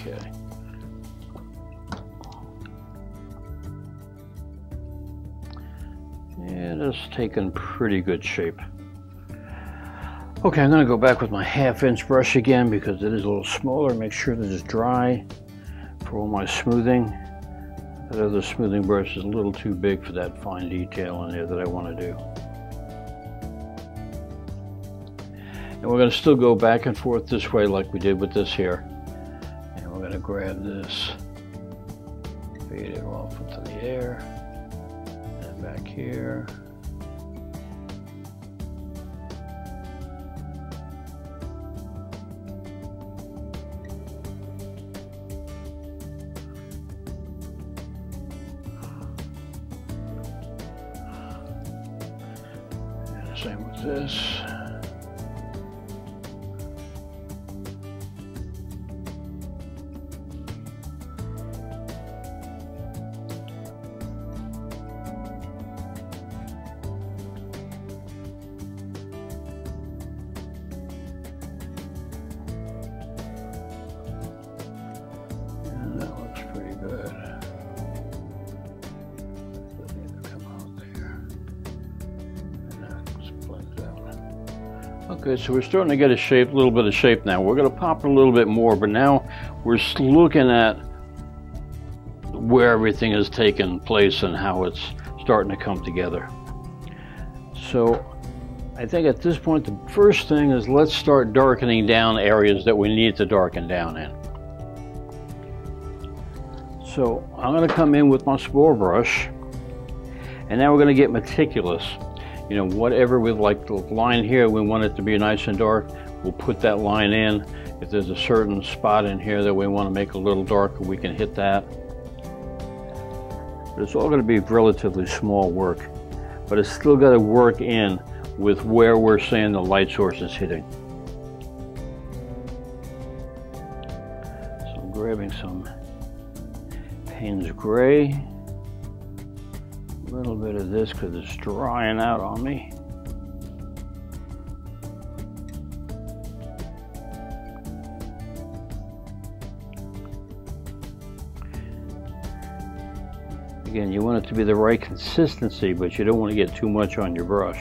Okay. And it's taken pretty good shape. Okay, I'm going to go back with my 1/2" brush again because it is a little smaller. Make sure that it's dry for all my smoothing. That other smoothing brush is a little too big for that fine detail in there that I want to do. And we're going to still go back and forth this way like we did with this here. And we're going to grab this, fade it off into the air, and back here. And same with this. Okay, so we're starting to get a shape, a little bit of shape now. We're going to pop it a little bit more, but now we're looking at where everything has taken place and how it's starting to come together. So I think at this point, the first thing is let's start darkening down areas that we need to darken down in. So I'm going to come in with my spore brush, and now we're going to get meticulous. You know, whatever we like, the line here, we want it to be nice and dark, we'll put that line in. If there's a certain spot in here that we want to make a little darker, we can hit that. But it's all going to be relatively small work, but it's still got to work in with where we're saying the light source is hitting. So I'm grabbing some Payne's Gray. A little bit of this because it's drying out on me. Again, you want it to be the right consistency, but you don't want to get too much on your brush.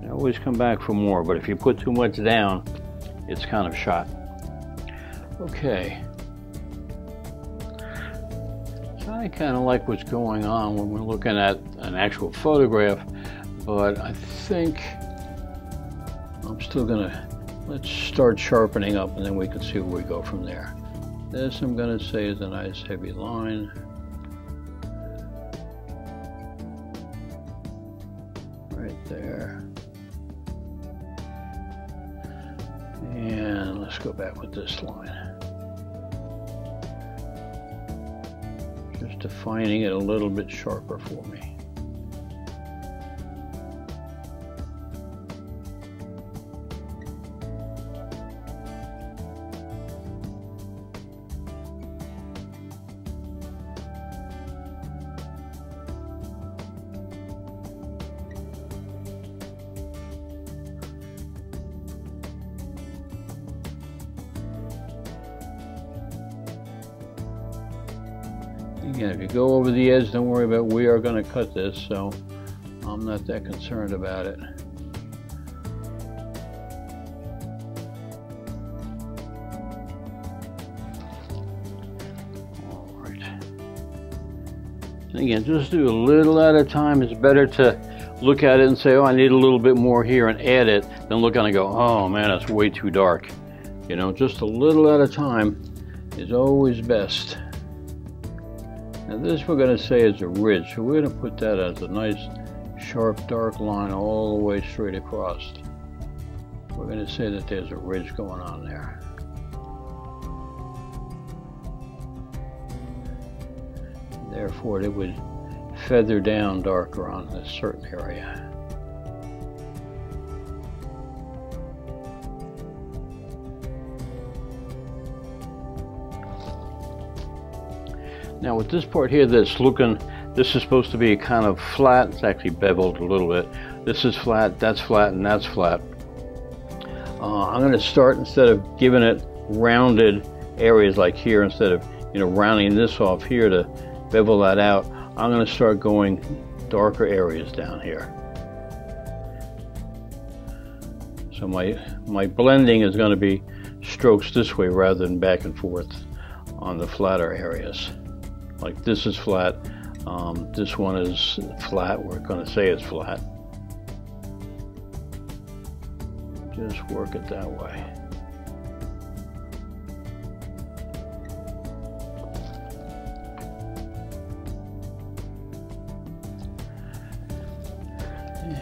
You always come back for more, but if you put too much down, it's kind of shot. Okay. I kind of like what's going on when we're looking at an actual photograph, but I think I'm still gonna, let's start sharpening up and then we can see where we go from there. This I'm gonna say is a nice heavy line. Let's go back with this line. Just defining it a little bit sharper for me. Again, if you go over the edge, don't worry about it. We are going to cut this, so I'm not that concerned about it. All right. And again, just do a little at a time. It's better to look at it and say, oh, I need a little bit more here and add it, than look at it and go, oh man, that's way too dark. You know, just a little at a time is always best. Now this we're going to say is a ridge, so we're going to put that as a nice sharp dark line all the way straight across. We're going to say that there's a ridge going on there. Therefore it would feather down darker on a certain area. Now with this part here that's looking, this is supposed to be kind of flat. It's actually beveled a little bit. This is flat, and that's flat. I'm going to start, instead of giving it rounded areas like here, instead of, you know, rounding this off here to bevel that out, I'm going to start going darker areas down here. So my blending is going to be strokes this way rather than back and forth on the flatter areas. Like this is flat, this one is flat, we're going to say it's flat. Just work it that way.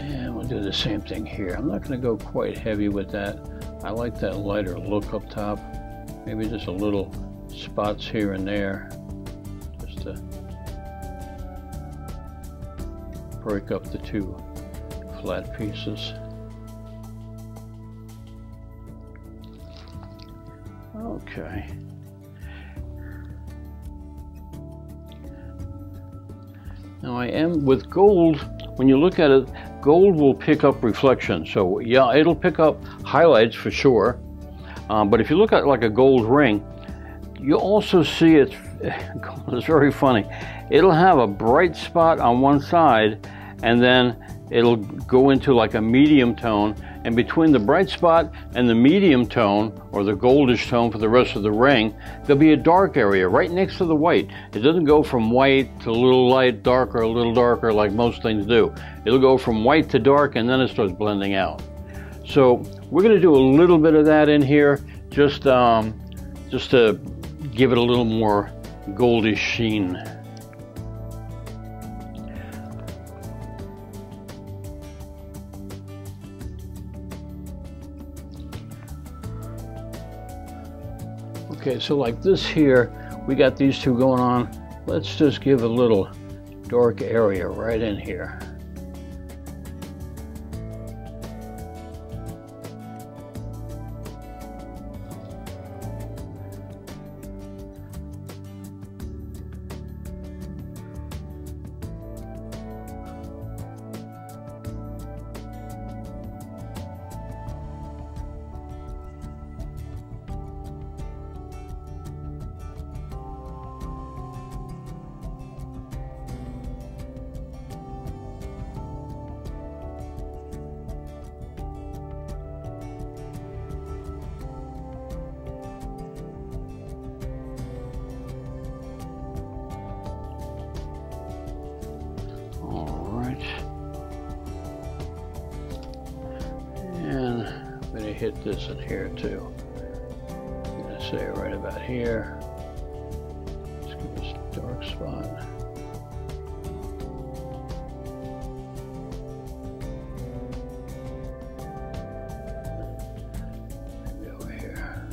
And we'll do the same thing here. I'm not going to go quite heavy with that. I like that lighter look up top. Maybe just a little spots here and there, just to break up the two flat pieces. Okay. Now I am with gold, when you look at it, gold will pick up reflection. So yeah, it'll pick up highlights for sure. But if you look at like a gold ring, you also see it's very funny. It'll have a bright spot on one side, and then it'll go into like a medium tone, and between the bright spot and the medium tone, or the goldish tone for the rest of the ring, there'll be a dark area right next to the white. It doesn't go from white to a little light, darker, a little darker like most things do. It'll go from white to dark, and then it starts blending out. So we're going to do a little bit of that in here, just to give it a little more goldish sheen. Okay, so like this here, we got these two going on. Let's just give a little dark area right in here. Hit this in here too. I'm going to say right about here. Let's give this a dark spot. Maybe over here.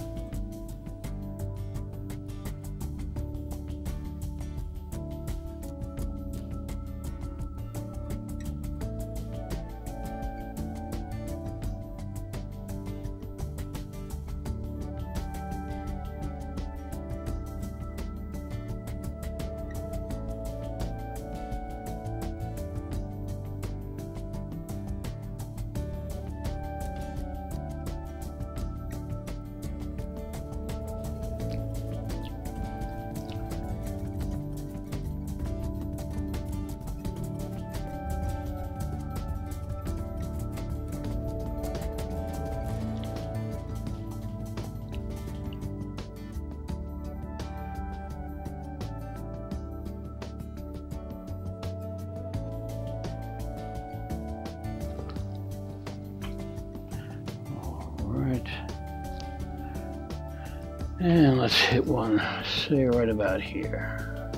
And let's hit one, say right about here.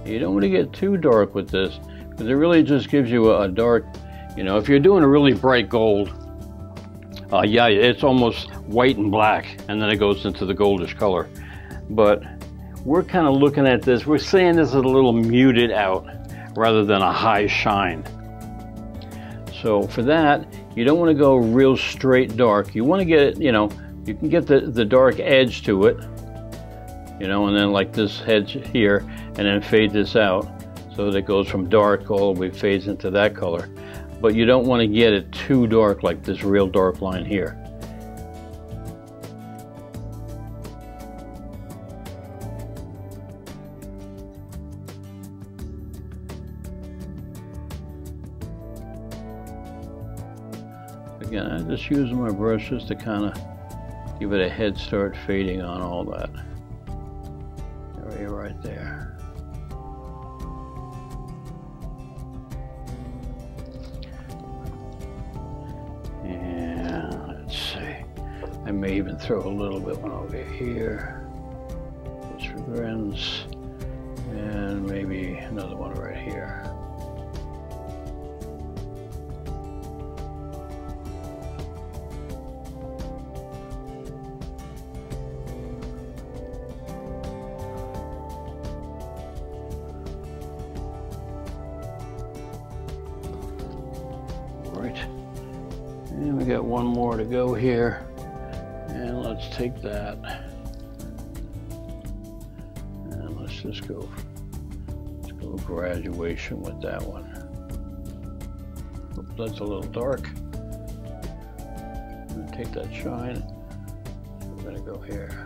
You don't want to get too dark with this, because it really just gives you a dark, you know, if you're doing a really bright gold, yeah, it's almost white and black, and then it goes into the goldish color. But we're kind of looking at this, we're saying this is a little muted out rather than a high shine. So for that, you don't want to go real straight dark. You want to get it, you know, you can get the dark edge to it, you know, and then like this edge here, and then fade this out so that it goes from dark all the way, fades into that color. But you don't want to get it too dark like this real dark line here. Again, I'm just using my brush just to kind of give it a head start fading on all that. Area right there. And let's see. I may even throw a little bit one over here. Just for grins. And maybe another one right here. Right, and we got one more to go here, and let's take that, and let's just go graduation with that one. Oops, that's a little dark. I'm gonna take that shine, we're gonna go here.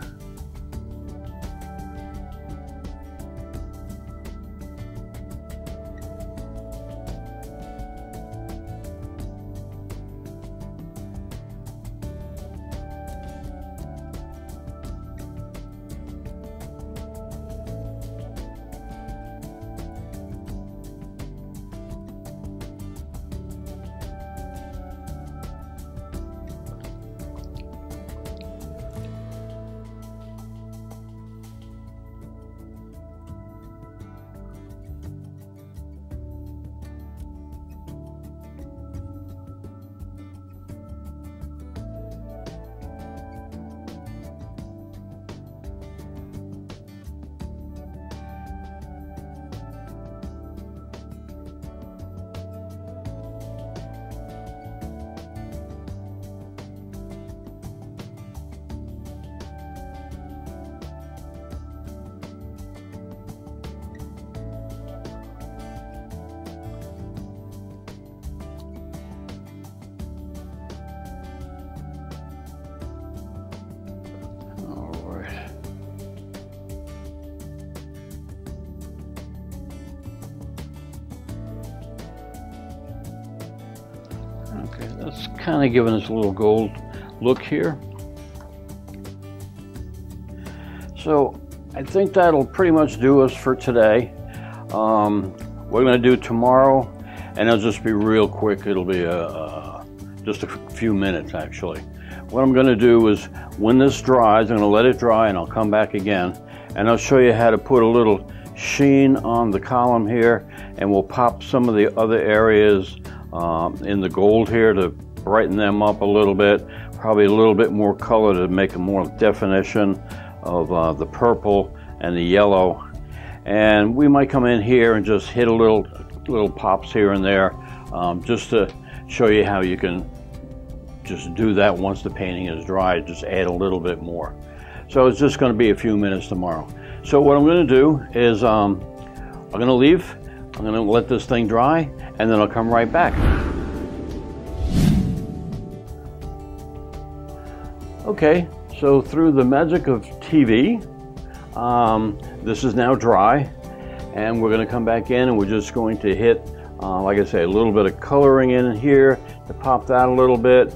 Okay, that's kind of giving us a little gold look here. So I think that'll pretty much do us for today. We're going to do tomorrow, and it'll just be real quick. It'll be just a few minutes actually. What I'm going to do is when this dries, I'm going to let it dry and I'll come back again and I'll show you how to put a little sheen on the column here, and we'll pop some of the other areas in the gold here to brighten them up a little bit, probably a little bit more color to make a more definition of the purple and the yellow. And we might come in here and just hit a little pops here and there, just to show you how you can just do that once the painting is dry. Just add a little bit more. So it's just going to be a few minutes tomorrow. So what I'm going to do is I'm going to leave. I'm going to let this thing dry, and then I'll come right back. Okay, so through the magic of TV, this is now dry, and we're going to come back in and we're just going to hit, like I say, a little bit of coloring in here to pop that a little bit,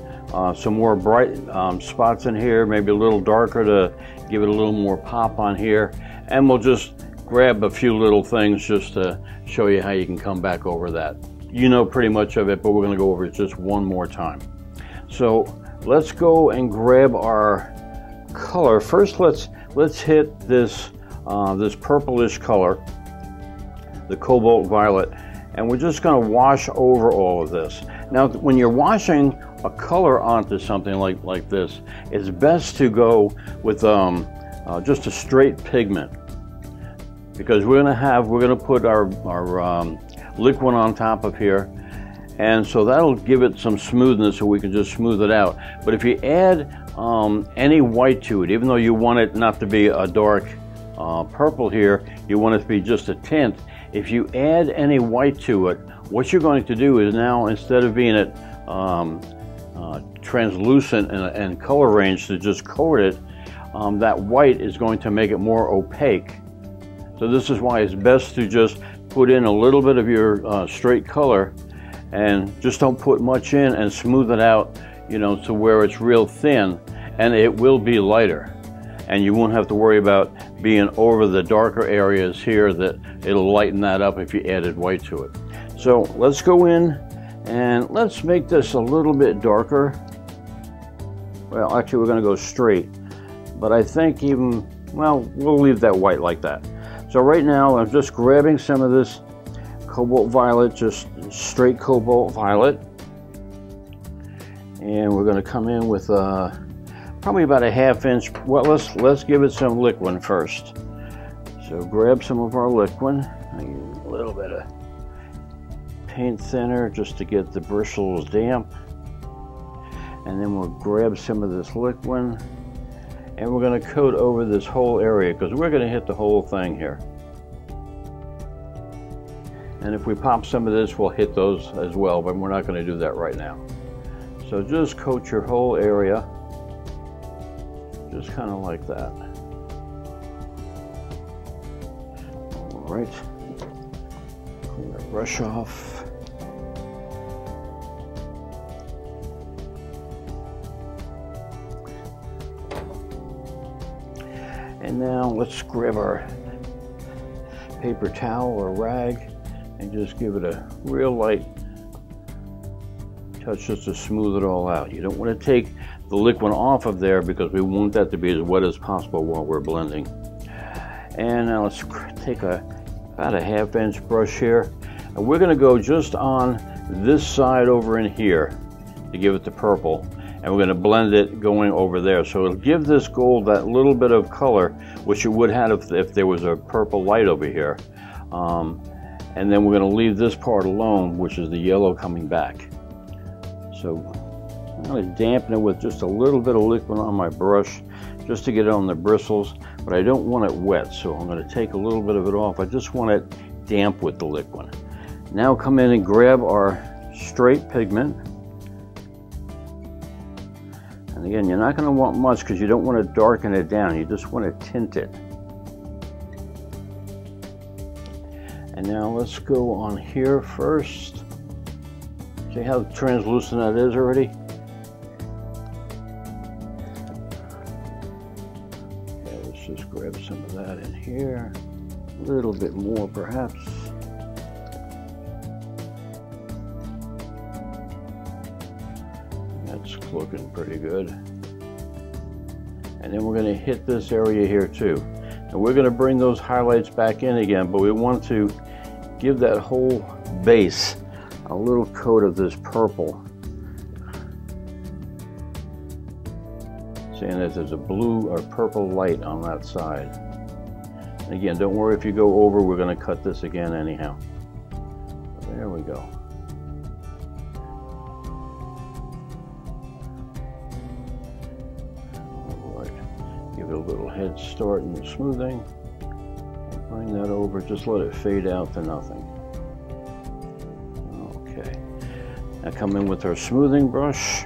some more bright spots in here, maybe a little darker to give it a little more pop on here, and we'll just grab a few little things just to show you how you can come back over that. You know pretty much of it, but we're going to go over it just one more time. So let's go and grab our color, first let's hit this this purplish color, the cobalt violet, and we're just going to wash over all of this. Now, when you're washing a color onto something like this, it's best to go with just a straight pigment, because we're going to put our liquid on top of here, and so that'll give it some smoothness, so we can just smooth it out. But if you add any white to it, even though you want it not to be a dark purple here, you want it to be just a tint. If you add any white to it, what you're going to do is now, instead of being at translucent and color range to just coat it, that white is going to make it more opaque. So this is why it's best to just put in a little bit of your straight color, and just don't put much in, and smooth it out, you know, to where it's real thin, and it will be lighter. And you won't have to worry about being over the darker areas here, that it'll lighten that up if you added white to it. So let's go in and let's make this a little bit darker. Well, actually we're going to go straight, but I think well, we'll leave that white like that. So right now I'm just grabbing some of this cobalt violet, just straight cobalt violet, and we're going to come in with probably about a 1/2 inch. Well, let's give it some liquid first. So grab some of our liquid. I use a little bit of paint thinner just to get the bristles damp, and then we'll grab some of this liquid, and we're going to coat over this whole area, because we're going to hit the whole thing here. And if we pop some of this, we'll hit those as well, but we're not going to do that right now. So just coat your whole area, just kind of like that. All right, clean our brush off. And now let's grab our paper towel or rag and just give it a real light touch, just to smooth it all out. You don't want to take the liquid off of there, because we want that to be as wet as possible while we're blending. And now let's take about a 1/2 inch brush here, and we're going to go just on this side over in here to give it the purple, and we're going to blend it going over there, so it'll give this gold that little bit of color which it would have if there was a purple light over here. And then we're going to leave this part alone, which is the yellow coming back. So I'm going to dampen it with just a little bit of liquid on my brush, just to get it on the bristles, but I don't want it wet, so I'm going to take a little bit of it off. I just want it damp with the liquid. Now come in and grab our straight pigment. And again, you're not going to want much, because you don't want to darken it down, you just want to tint it. And now let's go on here first. See how translucent that is already? Okay, let's just grab some of that in here. A little bit more perhaps. That's looking pretty good. And then we're going to hit this area here too. And we're going to bring those highlights back in again, but we want to give that whole base a little coat of this purple. Seeing that there's a blue or purple light on that side. And again, don't worry if you go over, we're going to cut this again anyhow. There we go. Give it a little head start in the smoothing. Bring that over, just let it fade out to nothing. Okay. Now come in with our smoothing brush.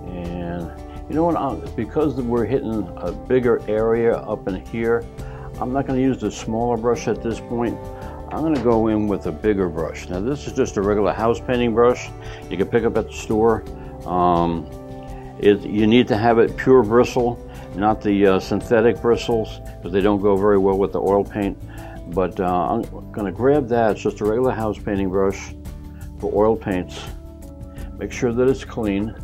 And you know what, because we're hitting a bigger area up in here, I'm not going to use the smaller brush at this point. I'm going to go in with a bigger brush. Now this is just a regular house painting brush you can pick up at the store. You need to have it pure bristle, not the synthetic bristles, because they don't go very well with the oil paint. But I'm going to grab that. It's just a regular house painting brush for oil paints. Make sure that it's clean.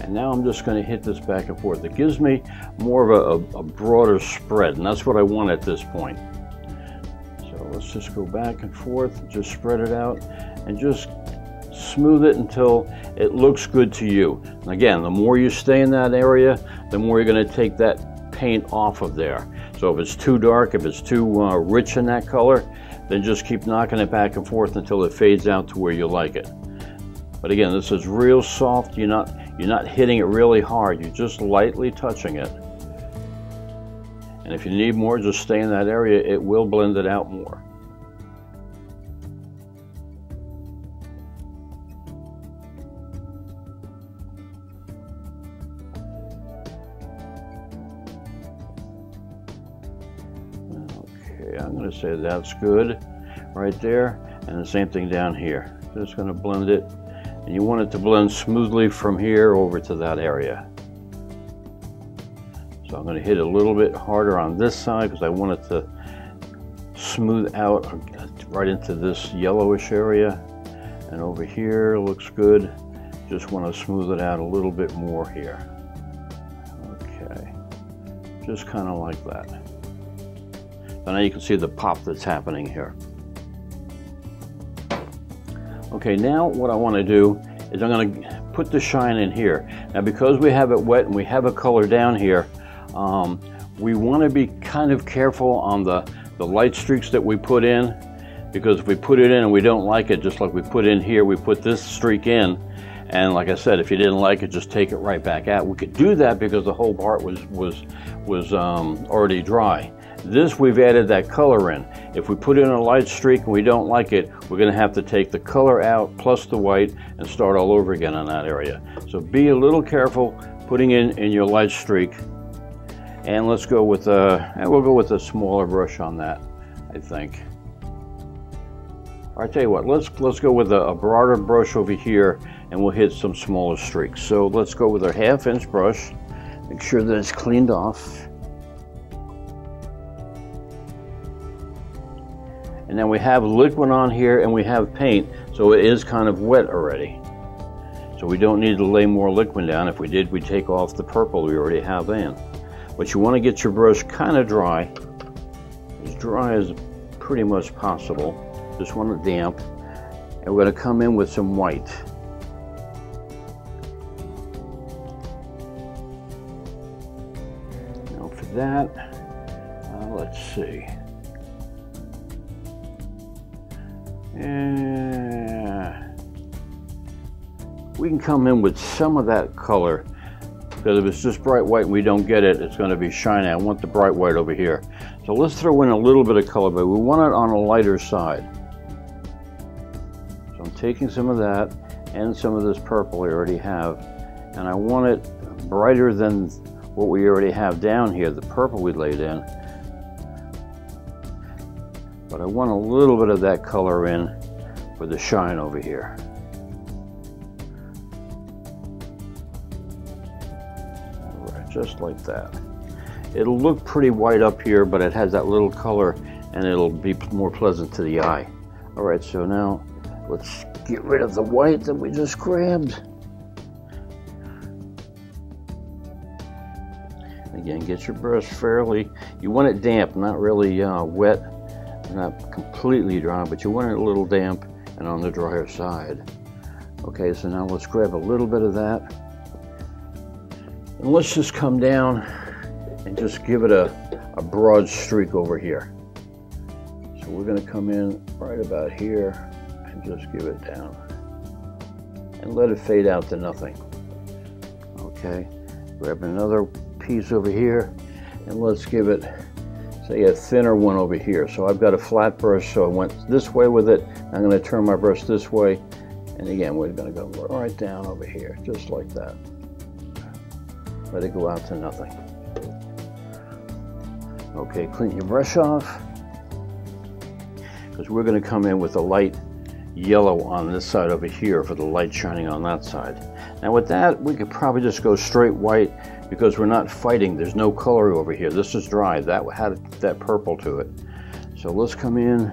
And now I'm just going to hit this back and forth. It gives me more of a broader spread, and that's what I want at this point. So let's just go back and forth, just spread it out, and just smooth it until it looks good to you. And again, the more you stay in that area, the more you're going to take that paint off of there. So if it's too dark, if it's too rich in that color, then just keep knocking it back and forth until it fades out to where you like it. But again, this is real soft. You're not hitting it really hard. You're just lightly touching it. And if you need more, just stay in that area. It will blend it out more. Okay, I'm going to say that's good right there. And the same thing down here. Just going to blend it. And you want it to blend smoothly from here over to that area. So I'm going to hit it a little bit harder on this side because I want it to smooth out right into this yellowish area. And over here looks good. Just want to smooth it out a little bit more here. Okay, just kind of like that. So now you can see the pop that's happening here. Okay, now what I want to do is I'm going to put the shine in here. Now because we have it wet and we have a color down here, we want to be kind of careful on the light streaks that we put in, because if we put it in and we don't like it, just like we put in here, we put this streak in, and like I said, if you didn't like it, just take it right back out. We could do that because the whole part was already dry. This, we've added that color in. If we put in a light streak and we don't like it, we're going to have to take the color out plus the white and start all over again on that area. So be a little careful putting in your light streak. And let's go with we'll go with a smaller brush on that, I think. I tell you what, let's go with a broader brush over here, and we'll hit some smaller streaks. So let's go with our 1/2 inch brush. Make sure that it's cleaned off. And then we have liquid on here and we have paint, so it is kind of wet already. So we don't need to lay more liquid down. If we did, we'd take off the purple we already have in. But you want to get your brush kind of dry as pretty much possible. Just want it damp. And we're going to come in with some white. Now for that, let's see. Yeah, we can come in with some of that color, because if it's just bright white and we don't get it, it's going to be shiny. I want the bright white over here. So let's throw in a little bit of color, but we want it on a lighter side. So I'm taking some of that and some of this purple we already have, and I want it brighter than what we already have down here, the purple we laid in. But I want a little bit of that color in for the shine over here. All right, just like that. It'll look pretty white up here, but it has that little color, and it'll be more pleasant to the eye. All right, so now let's get rid of the white that we just grabbed. Again, get your brush fairly, you want it damp, not really wet. Not completely dry, but you want it a little damp and on the drier side. Okay, so now let's grab a little bit of that. And let's just come down and just give it a broad streak over here. So we're going to come in right about here and just give it down. And let it fade out to nothing. Okay, grab another piece over here and let's give it, say, a thinner one over here. So I've got a flat brush, so I went this way with it. I'm going to turn my brush this way, and again we're going to go right down over here, just like that. Let it go out to nothing. Okay, clean your brush off, because we're going to come in with a light yellow on this side over here for the light shining on that side. Now with that, we could probably just go straight white, because we're not fighting. There's no color over here. This is dry. That had that purple to it. So let's come in,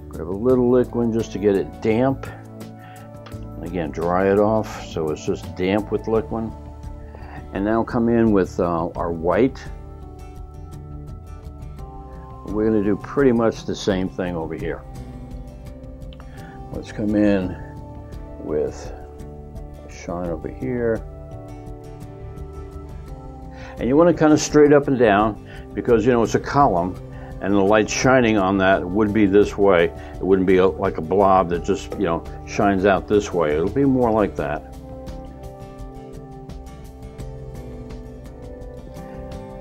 grab a little liquid just to get it damp. And again, dry it off so it's just damp with liquid. And now come in with our white. We're going to do pretty much the same thing over here. Let's come in with a shine over here. And you want to kind of straight up and down because, you know, it's a column and the light shining on that would be this way. It wouldn't be like a blob that just, you know, shines out this way. It'll be more like that.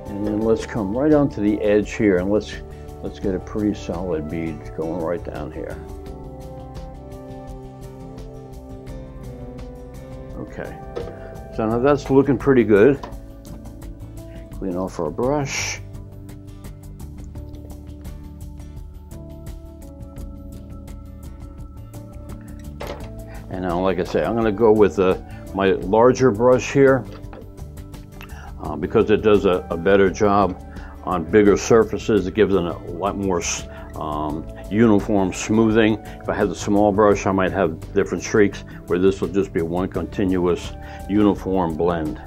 And then let's come right onto the edge here and let's get a pretty solid bead going right down here. Okay, so now that's looking pretty good. Clean off our brush. And now, like I say, I'm going to go with my larger brush here because it does a better job on bigger surfaces. It gives it a lot more uniform smoothing. If I had the small brush, I might have different streaks, where this will just be one continuous uniform blend.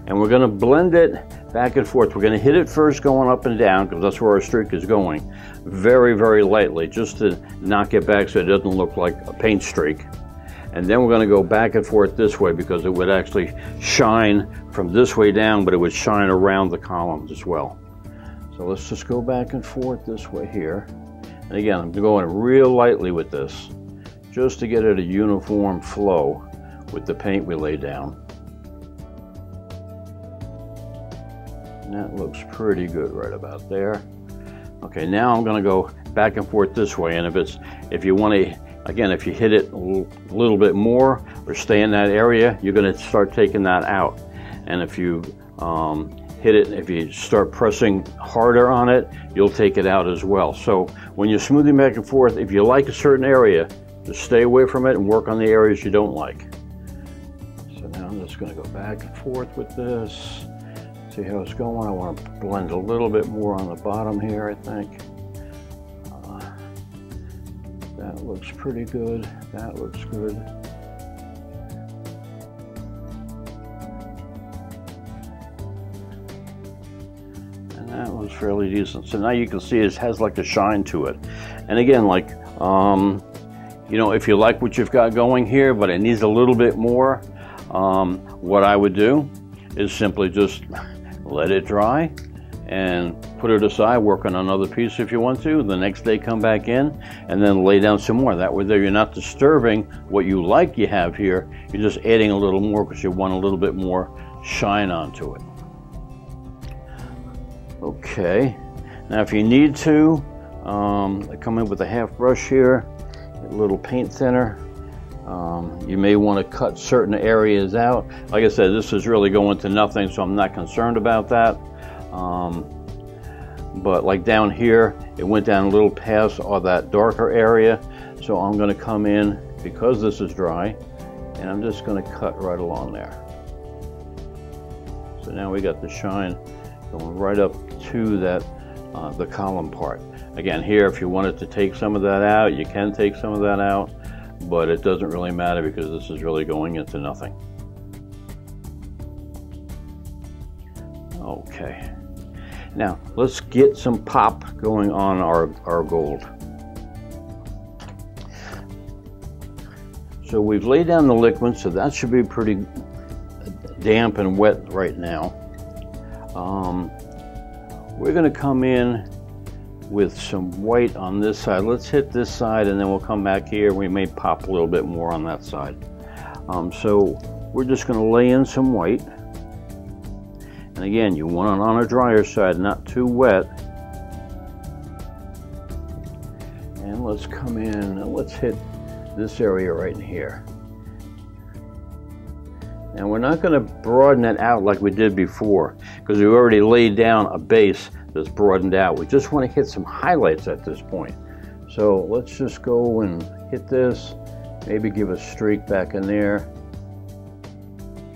And we're going to blend it back and forth. We're going to hit it first going up and down because that's where our streak is going. Very, very lightly, just to knock it back so it doesn't look like a paint streak. And then we're going to go back and forth this way because it would actually shine from this way down, but it would shine around the columns as well. So let's just go back and forth this way here. And again, I'm going real lightly with this, just to get it a uniform flow with the paint we lay down. And that looks pretty good right about there. Okay, now I'm going to go back and forth this way, and if you want to, again, if you hit it a little bit more or stay in that area, you're going to start taking that out. And if you hit it, if you start pressing harder on it, you'll take it out as well. So when you're smoothing back and forth, if you like a certain area, just stay away from it and work on the areas you don't like. So now I'm just going to go back and forth with this. See how it's going. I want to blend a little bit more on the bottom here, I think. That looks pretty good. That looks good. And that was fairly decent. So now you can see it has like a shine to it. And again, like, you know, if you like what you've got going here, but it needs a little bit more, what I would do is simply just let it dry and put it aside, work on another piece if you want to. The next day come back in and then lay down some more. That way there you're not disturbing what you like you have here. You're just adding a little more because you want a little bit more shine onto it. Okay, now if you need to, I come in with a half brush here, a little paint thinner. You may want to cut certain areas out. Like I said, this is really going to nothing, so I'm not concerned about that. But like down here, it went down a little past all that darker area. So I'm going to come in, because this is dry, and I'm just going to cut right along there. So now we got the shine going right up to that, the column part. Again, here, if you wanted to take some of that out, you can take some of that out. But it doesn't really matter because this is really going into nothing. Okay, now let's get some pop going on our gold. So we've laid down the liquid, so that should be pretty damp and wet right now. We're going to come in with some white on this side. Let's hit this side and then we'll come back here. We may pop a little bit more on that side. So we're just going to lay in some white. And again, you want it on a drier side, not too wet. And let's come in and let's hit this area right in here. And we're not going to broaden it out like we did before because we already laid down a base that's broadened out. We just want to hit some highlights at this point. So let's just go and hit this, maybe give a streak back in there,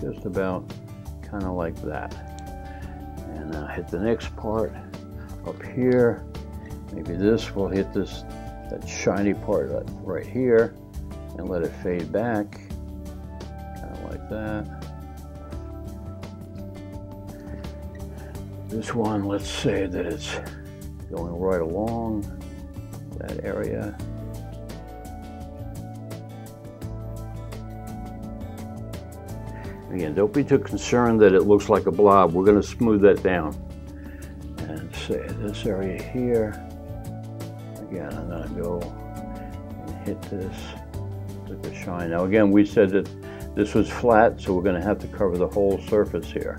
just about kind of like that. And hit the next part up here. Maybe this will hit this, that shiny part right here, and let it fade back, kind of like that. This one, let's say that it's going right along that area. Again, don't be too concerned that it looks like a blob. We're going to smooth that down. And say this area here. Again, I'm going to go and hit this with a shine. Now again, we said that this was flat, so we're going to have to cover the whole surface here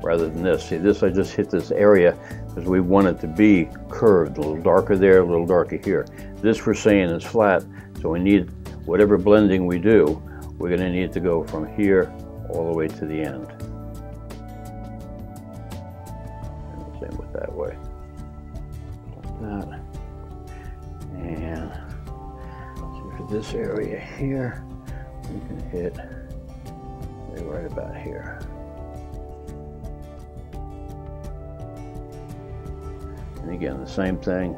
rather than this. See, this, I just hit this area because we want it to be curved, a little darker there, a little darker here. This we're saying is flat, so we need, whatever blending we do, we're going to need to go from here all the way to the end. And the same with that way. Like that. And see, for this area here, we can hit right about here. And again, the same thing.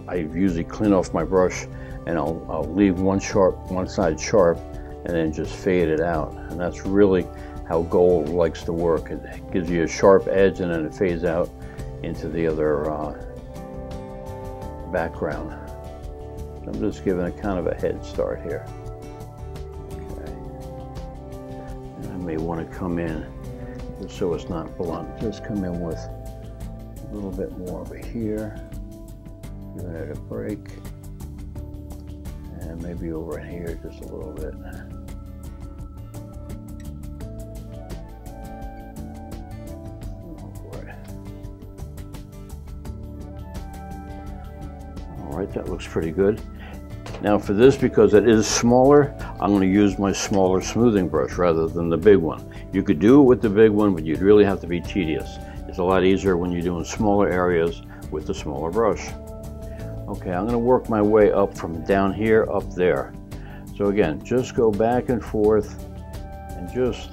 I usually clean off my brush, and I'll leave one side sharp, and then just fade it out. And that's really how gold likes to work. It gives you a sharp edge, and then it fades out into the other background. So I'm just giving it kind of a head start here. Okay. And I may want to come in, just so it's not blunt, just come in with a little bit more over here, giving it a break, and maybe over here just a little bit. All right, that looks pretty good. Now for this, because it is smaller, I'm going to use my smaller smoothing brush rather than the big one. You could do it with the big one, but you'd really have to be tedious. It's a lot easier when you're doing smaller areas with the smaller brush. Okay, I'm going to work my way up from down here up there. So again, just go back and forth and just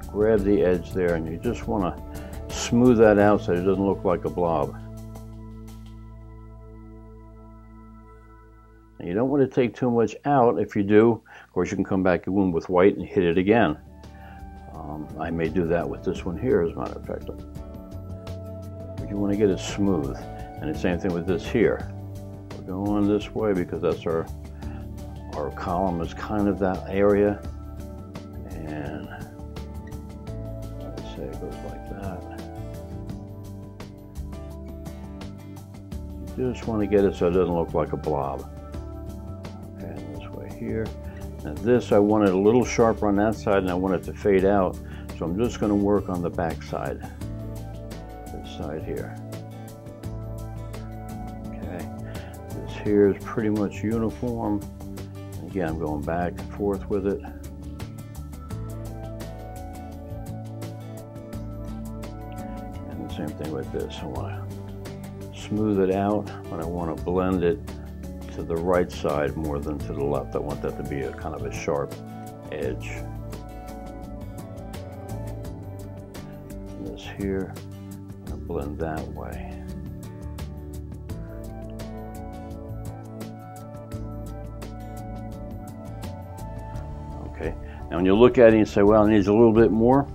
grab the edge there, and you just want to smooth that out so it doesn't look like a blob. And you don't want to take too much out. If you do, of course, you can come back in with white and hit it again. I may do that with this one here, as a matter of fact. But you want to get it smooth. And the same thing with this here. We're going this way because that's our column is kind of that area. And let's say it goes like that. You just want to get it so it doesn't look like a blob. And this way here. Now this, I want it a little sharper on that side, and I want it to fade out. So I'm just going to work on the back side, this side here. Okay, this here is pretty much uniform. Again, I'm going back and forth with it. And the same thing with this. I want to smooth it out, but I want to blend it to the right side more than to the left. I want that to be a kind of a sharp edge. And this here, I'm going to blend that way. Okay, now when you look at it and you say, well, it needs a little bit more,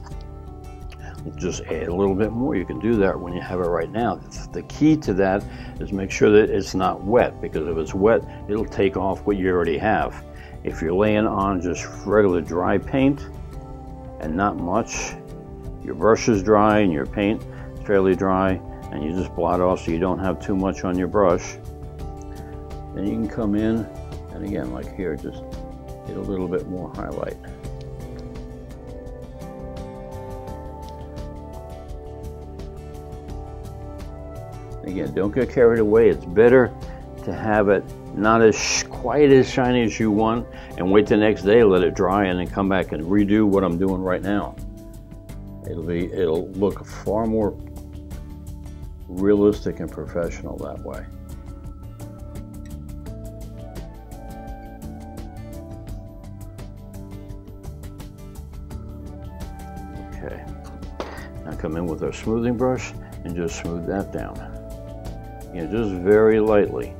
just add a little bit more. You can do that when you have it right now. The key to that is make sure that it's not wet, because if it's wet, it'll take off what you already have. If you're laying on just regular dry paint and not much, your brush is dry and your paint is fairly dry, and you just blot off so you don't have too much on your brush, then you can come in and again, like here, just get a little bit more highlight. Again, don't get carried away. It's better to have it not as quite as shiny as you want and wait the next day, let it dry, and then come back and redo what I'm doing right now. It'll look far more realistic and professional that way. Okay, now come in with our smoothing brush and just smooth that down. You know, just very lightly.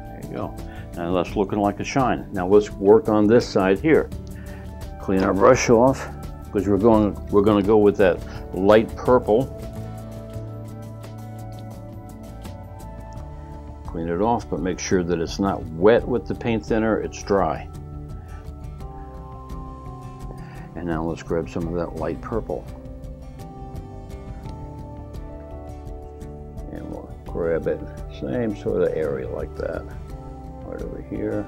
There you go. And that's looking like a shine. Now let's work on this side here. Clean our brush off, because we're going to go with that light purple. Clean it off, but make sure that it's not wet with the paint thinner, it's dry. And now let's grab some of that light purple. And we'll grab it, same sort of area like that. Right over here.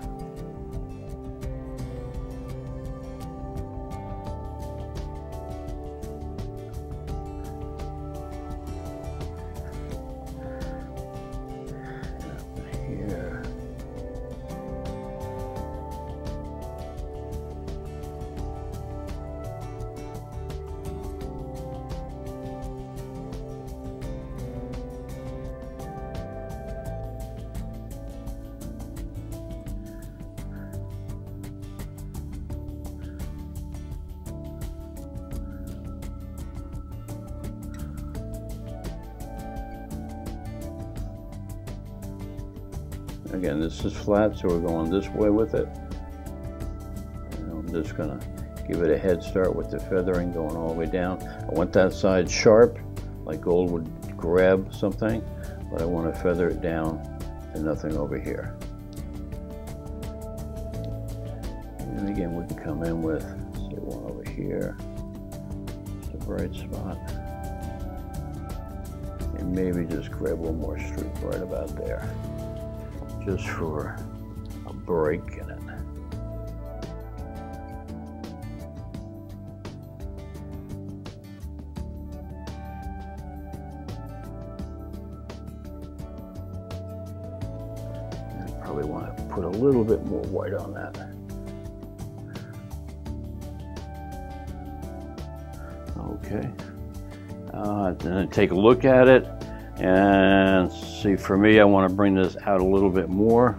Again, this is flat, so we're going this way with it. And I'm just gonna give it a head start with the feathering going all the way down. I want that side sharp, like gold would grab something, but I want to feather it down to nothing over here. And again, we can come in with, say, one over here, just a bright spot. And maybe just grab one more streak right about there, just for a break in it. And probably want to put a little bit more white on that. Okay. Then take a look at it. And see, for me, I want to bring this out a little bit more.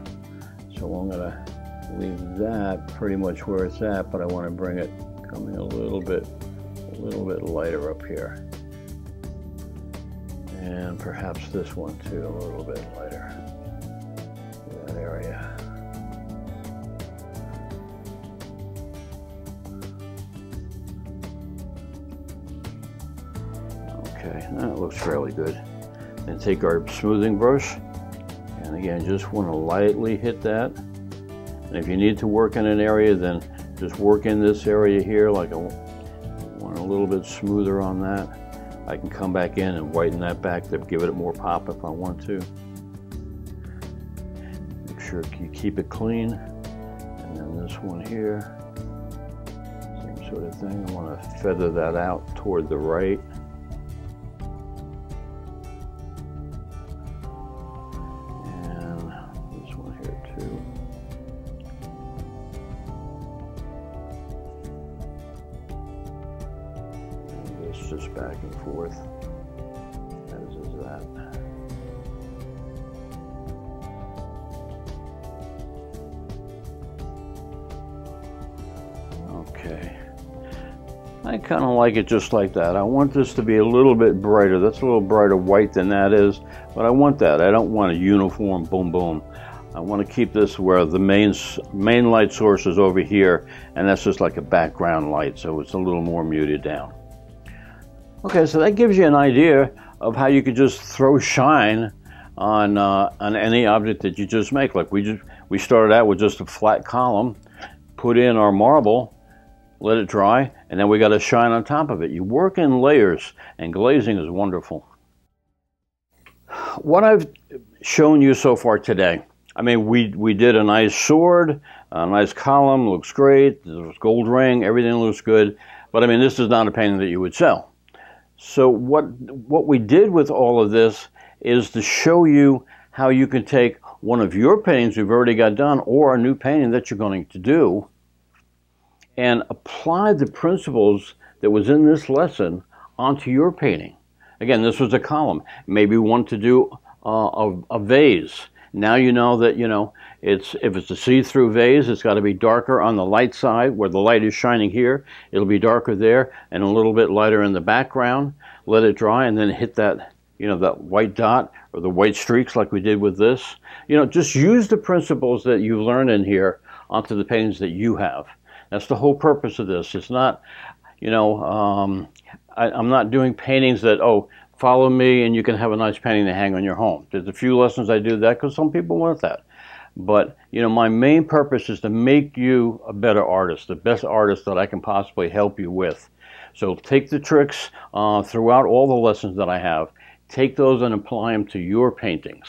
So I'm going to leave that pretty much where it's at, but I want to bring it coming a little bit lighter up here. And perhaps this one too, a little bit lighter. That area. Okay, that looks fairly good. And take our smoothing brush, and again, just want to lightly hit that. And if you need to work in an area, then just work in this area here, like I want a little bit smoother on that. I can come back in and whiten that back to give it more pop if I want to. Make sure you keep it clean. And then this one here, same sort of thing. I want to feather that out toward the right. Just back and forth, as is that. Okay, I kind of like it just like that. I want this to be a little bit brighter. That's a little brighter white than that is, but I want that. I don't want a uniform boom boom. I want to keep this where the main light source is over here, and that's just like a background light, so it's a little more muted down. Okay, so that gives you an idea of how you could just throw shine on any object that you just make. Like we started out with just a flat column, put in our marble, let it dry, and then we got a shine on top of it. You work in layers, and glazing is wonderful. What I've shown you so far today, I mean, we did a nice sword, a nice column, looks great, there's gold ring, everything looks good, but I mean, this is not a painting that you would sell. So what we did with all of this is to show you how you can take one of your paintings you've already got done, or a new painting that you're going to do, and apply the principles that was in this lesson onto your painting. Again, this was a column. Maybe you want to do a vase. Now you know that, if it's a see-through vase, it's got to be darker on the light side where the light is shining here. It'll be darker there and a little bit lighter in the background. Let it dry and then hit that, that white dot or the white streaks like we did with this. You know, just use the principles that you've learned in here onto the paintings that you have. That's the whole purpose of this. It's not, you know, I'm not doing paintings that, oh, follow me and you can have a nice painting to hang on your home. There's a few lessons I do that because some people want that. But, you know, my main purpose is to make you a better artist, the best artist that I can possibly help you with. So take the tricks throughout all the lessons that I have, take those and apply them to your paintings.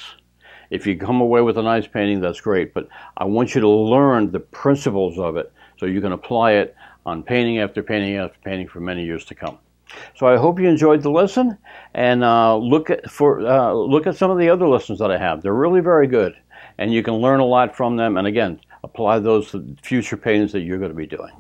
If you come away with a nice painting, that's great, but I want you to learn the principles of it so you can apply it on painting after painting after painting for many years to come. So I hope you enjoyed the lesson, and look at some of the other lessons that I have. They're really very good, and you can learn a lot from them, and again, apply those to future paintings that you're going to be doing.